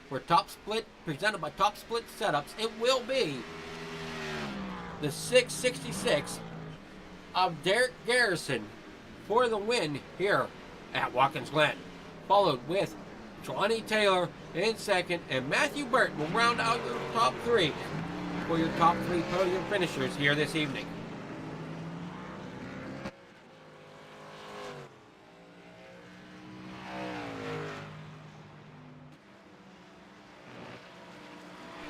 For Top Split, presented by Top Split Setups, it will be the 666 of Derek Garrison for the win here at Watkins Glen. Followed with Johnny Taylor in second, and Matthew Burton will round out your top 3 for your top 3 podium finishers here this evening.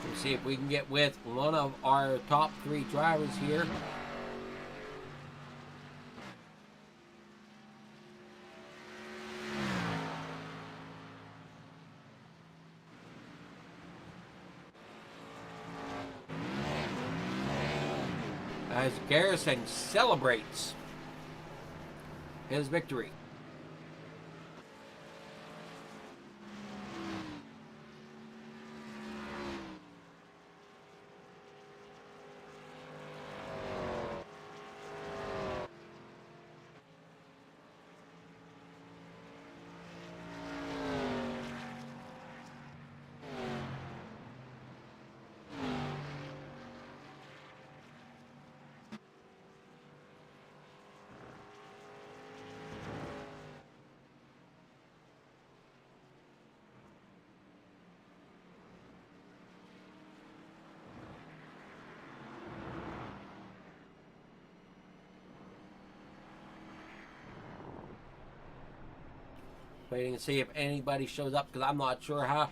We'll see if we can get with one of our top 3 drivers here. As Garrison celebrates his victory. Waiting to see if anybody shows up, because I'm not sure how.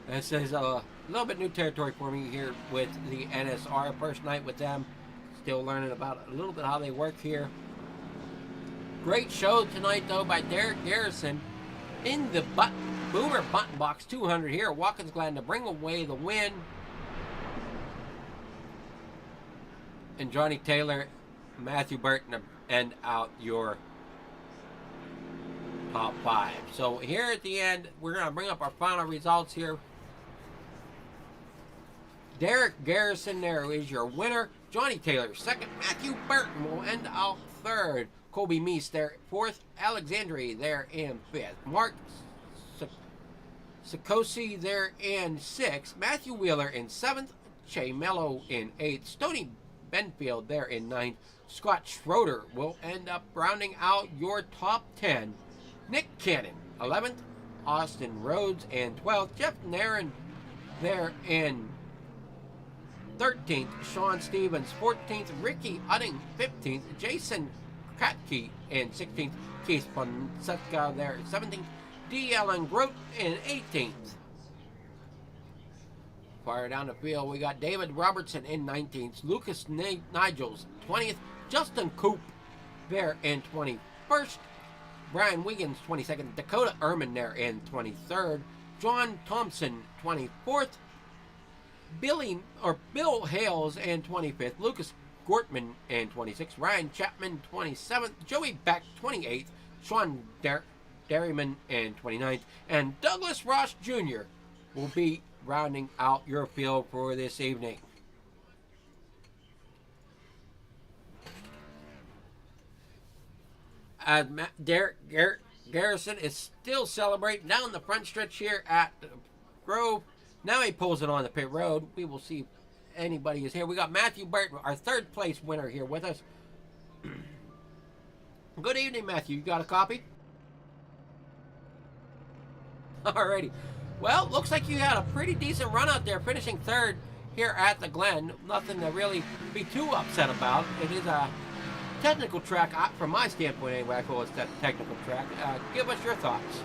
This is a little bit new territory for me here with the NSR. First night with them. Still learning about a little bit how they work here. Great show tonight, though, by Derek Garrison in the Boomer Button Box 200 here at Watkins Glen to bring away the win. And Johnny Taylor, Matthew Burton to end out your top 5. So here at the end, we're going to bring up our final results here. Derek Garrison there is your winner. Johnny Taylor second. Matthew Burton will end out third. Colby Meese there fourth. Alexandria there in fifth. Mark Sikosi there in sixth. Matthew Wheeler in seventh. Che Mello in eighth. Stoney Benfield there in ninth. Scott Schroeder will end up rounding out your top 10. Nick Cannon, 11th. Austin Rhodes in 12th. Jeff Nairn there in 13th. Sean Stevens, 14th. Ricky Utting, 15th. Jason Kratke in 16th. Keith Fonseca there, 17th. D. Allen Grote in 18th. Fire down the field. We got David Robertson in 19th. Lucas Nigels, 20th. Justin Coop there in 21st. Brian Wiggins, 22nd. Dakota Ehrman there in 23rd. John Thompson, 24th. Bill Hales in 25th. Lucas Gortman in 26th. Ryan Chapman, 27th. Joey Beck, 28th. Sean Derryman in 29th. And Douglas Ross Jr. will be rounding out your field for this evening. As Derek Garrison is still celebrating down the front stretch here at Grove. Now he pulls it on the pit road. We will see if anybody is here. We got Matthew Burton, our third place winner, here with us. Good evening, Matthew. You got a copy? Alrighty. Well, looks like you had a pretty decent run out there, finishing third here at the Glen. Nothing to really be too upset about. It is a technical track, from my standpoint anyway. I call it a technical track. Give us your thoughts.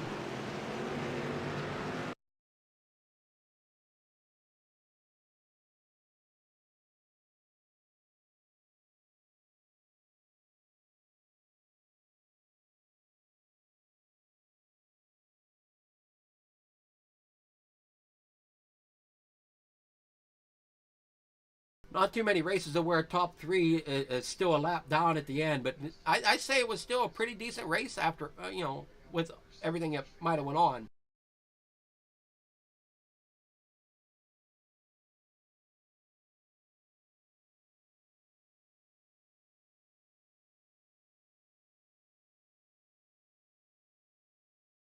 Not too many races where top three is still a lap down at the end, but I say it was still a pretty decent race after, with everything that might have went on.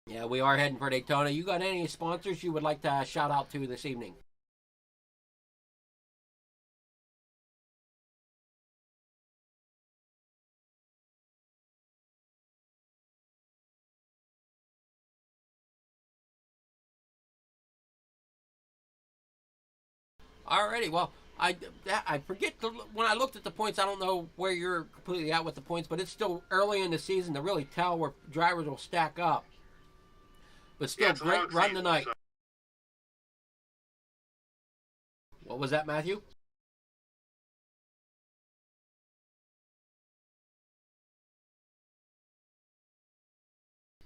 Yeah, we are heading for Daytona. You got any sponsors you would like to shout out to this evening? Alrighty, well, I forget when I looked at the points. I don't know where you're completely at with the points, but it's still early in the season to really tell where drivers will stack up. But still, great run tonight. So. What was that, Matthew?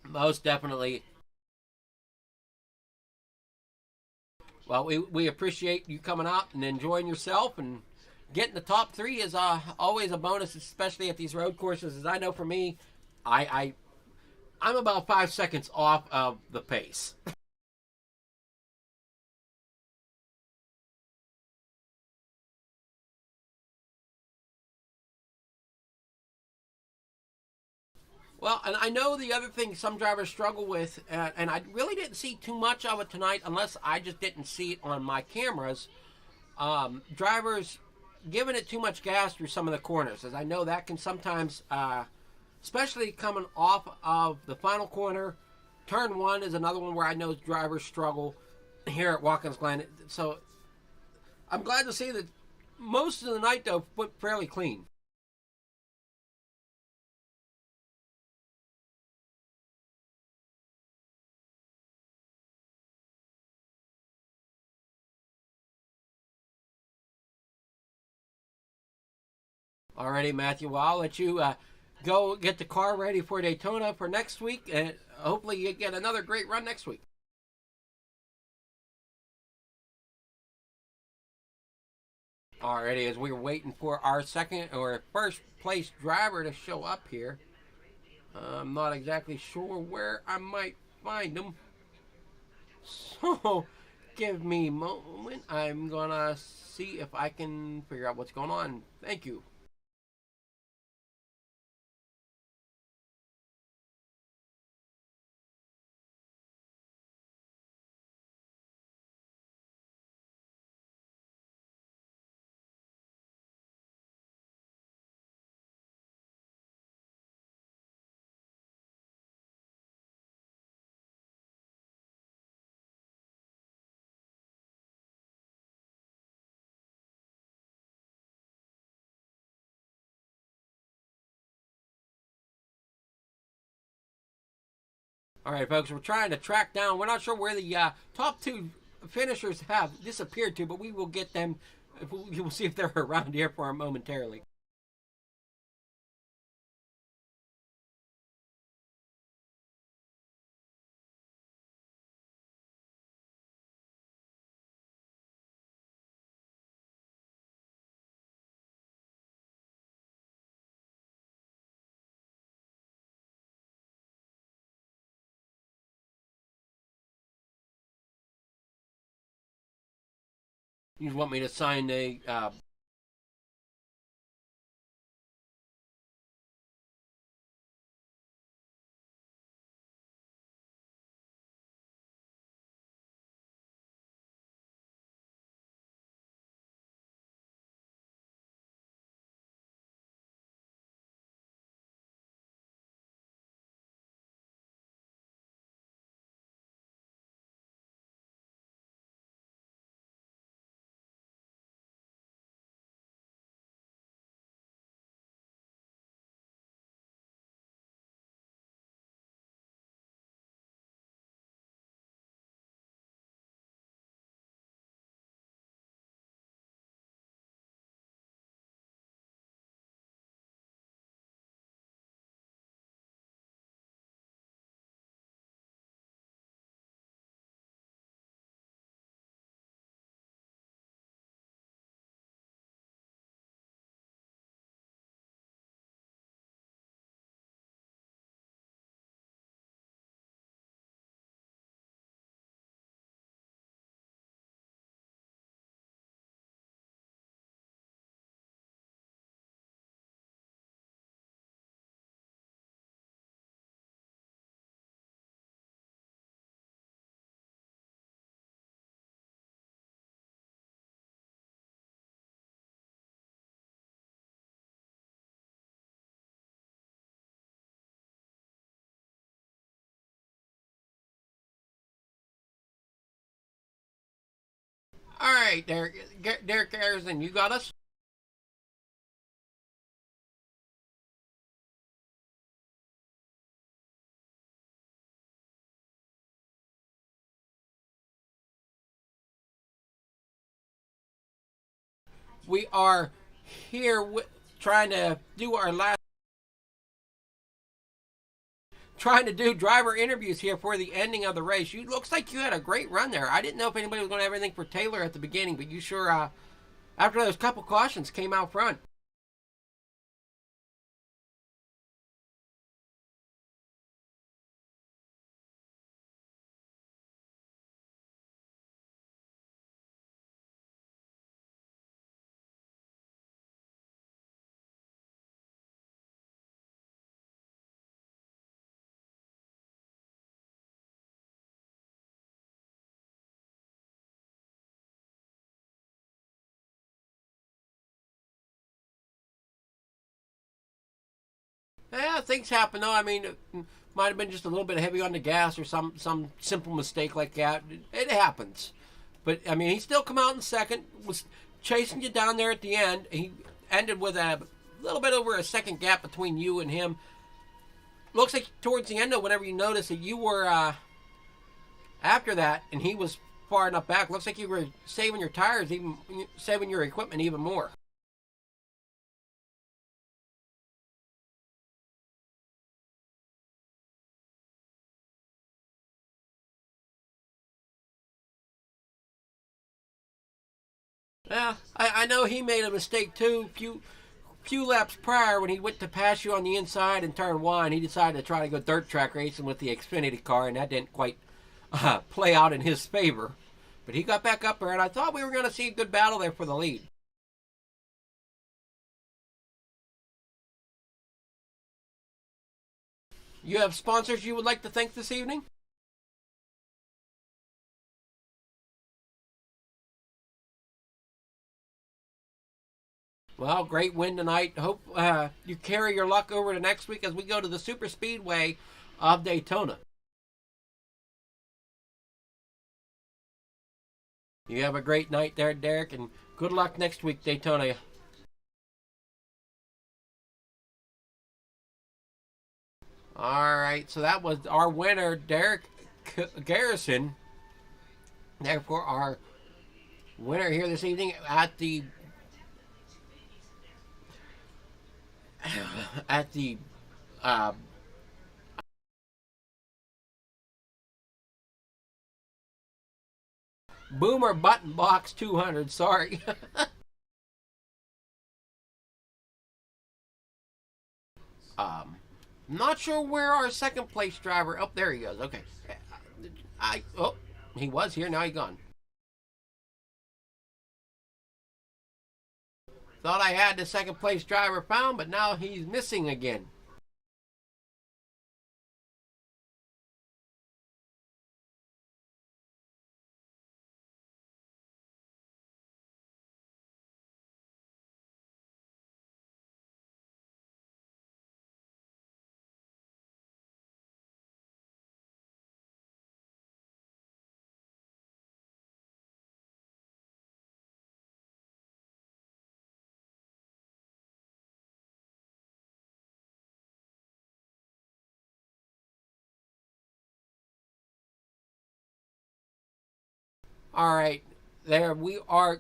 Most definitely. Well, we appreciate you coming out and enjoying yourself, and getting the top three is always a bonus, especially at these road courses. As I know for me, I'm about 5 seconds off of the pace. Well, and I know the other thing some drivers struggle with, and I really didn't see too much of it tonight, unless I just didn't see it on my cameras. Drivers giving it too much gas through some of the corners, as I know that can sometimes, especially coming off of the final corner. Turn one is another one where I know drivers struggle here at Watkins Glen. So I'm glad to see that most of the night, though, went fairly clean. Alrighty, Matthew. Well, I'll let you go get the car ready for Daytona for next week, and hopefully you get another great run next week. Alrighty, as we were waiting for our second or first place driver to show up here. I'm not exactly sure where I might find him. So, give me a moment. I'm gonna see if I can figure out what's going on. Thank you. All right, folks, we're trying to track down. We're not sure where the top two finishers have disappeared to, but we will get them. You will see if they're around here for momentarily. You want me to sign a All right, Derek Harrison, you got us? We are here trying to do our last, trying to do driver interviews here for the ending of the race. You looks like you had a great run there. I didn't know if anybody was going to have anything for Taylor at the beginning, but you sure, after those couple cautions, came out front. Yeah, things happen though. I mean, it might have been just a little bit heavy on the gas or some simple mistake like that. It happens. But I mean, he still come out in second, was chasing you down there at the end. He ended with a little bit over a second gap between you and him. Looks like towards the end, though, whenever you noticed that you were after that, and he was far enough back. Looks like you were saving your tires, even saving your equipment even more. Yeah, I know he made a mistake too. Few laps prior, when he went to pass you on the inside in turn one, he decided to try to go dirt track racing with the Xfinity car, and that didn't quite play out in his favor. But he got back up there, and I thought we were going to see a good battle there for the lead. You have sponsors you would like to thank this evening? Well, great win tonight. Hope you carry your luck over to next week as we go to the Super Speedway of Daytona. You have a great night there, Derek, and good luck next week, Daytona. All right, so that was our winner, Derek Garrison. Therefore, our winner here this evening at the at the Boomer Button Box 200. Sorry. Not sure where our second place driver. Oh, there he goes. Okay. He was here. Now he's gone. Thought I had the second place driver found, but now he's missing again. All right, there we are.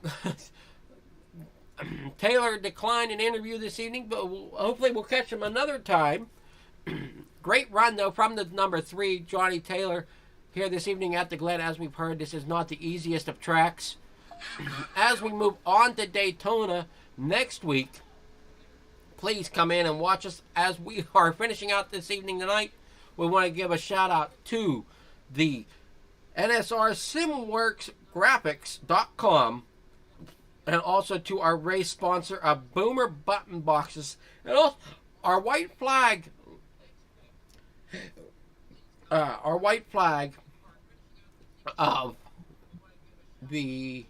Taylor declined an interview this evening, but hopefully we'll catch him another time. Great run, though, from the number 3, Johnny Taylor, here this evening at the Glen. As we've heard, this is not the easiest of tracks. As we move on to Daytona next week, please come in and watch us as we are finishing out this evening tonight. We want to give a shout out to the NSR SimWorks Graphics.com, and also to our race sponsor of Boomer Button Boxes, and also our white flag of the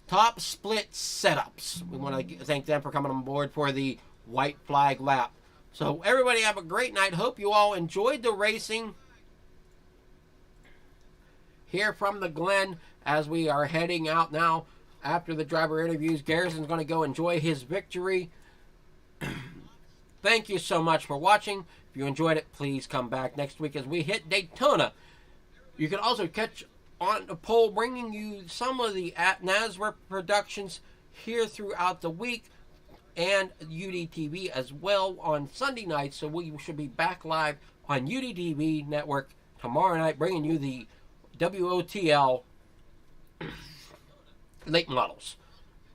Top Split Setups. We want to thank them for coming on board for the white flag lap. So everybody have a great night. Hope you all enjoyed the racing here from the Glen as we are heading out now after the driver interviews. Garrison's going to go enjoy his victory. Thank you so much for watching. If you enjoyed it, please come back next week as we hit Daytona. You can also catch on the poll bringing you some of the NASRA productions here throughout the week, and UDTV as well on Sunday night. So we should be back live on UDTV network tomorrow night, bringing you the WOTL late models.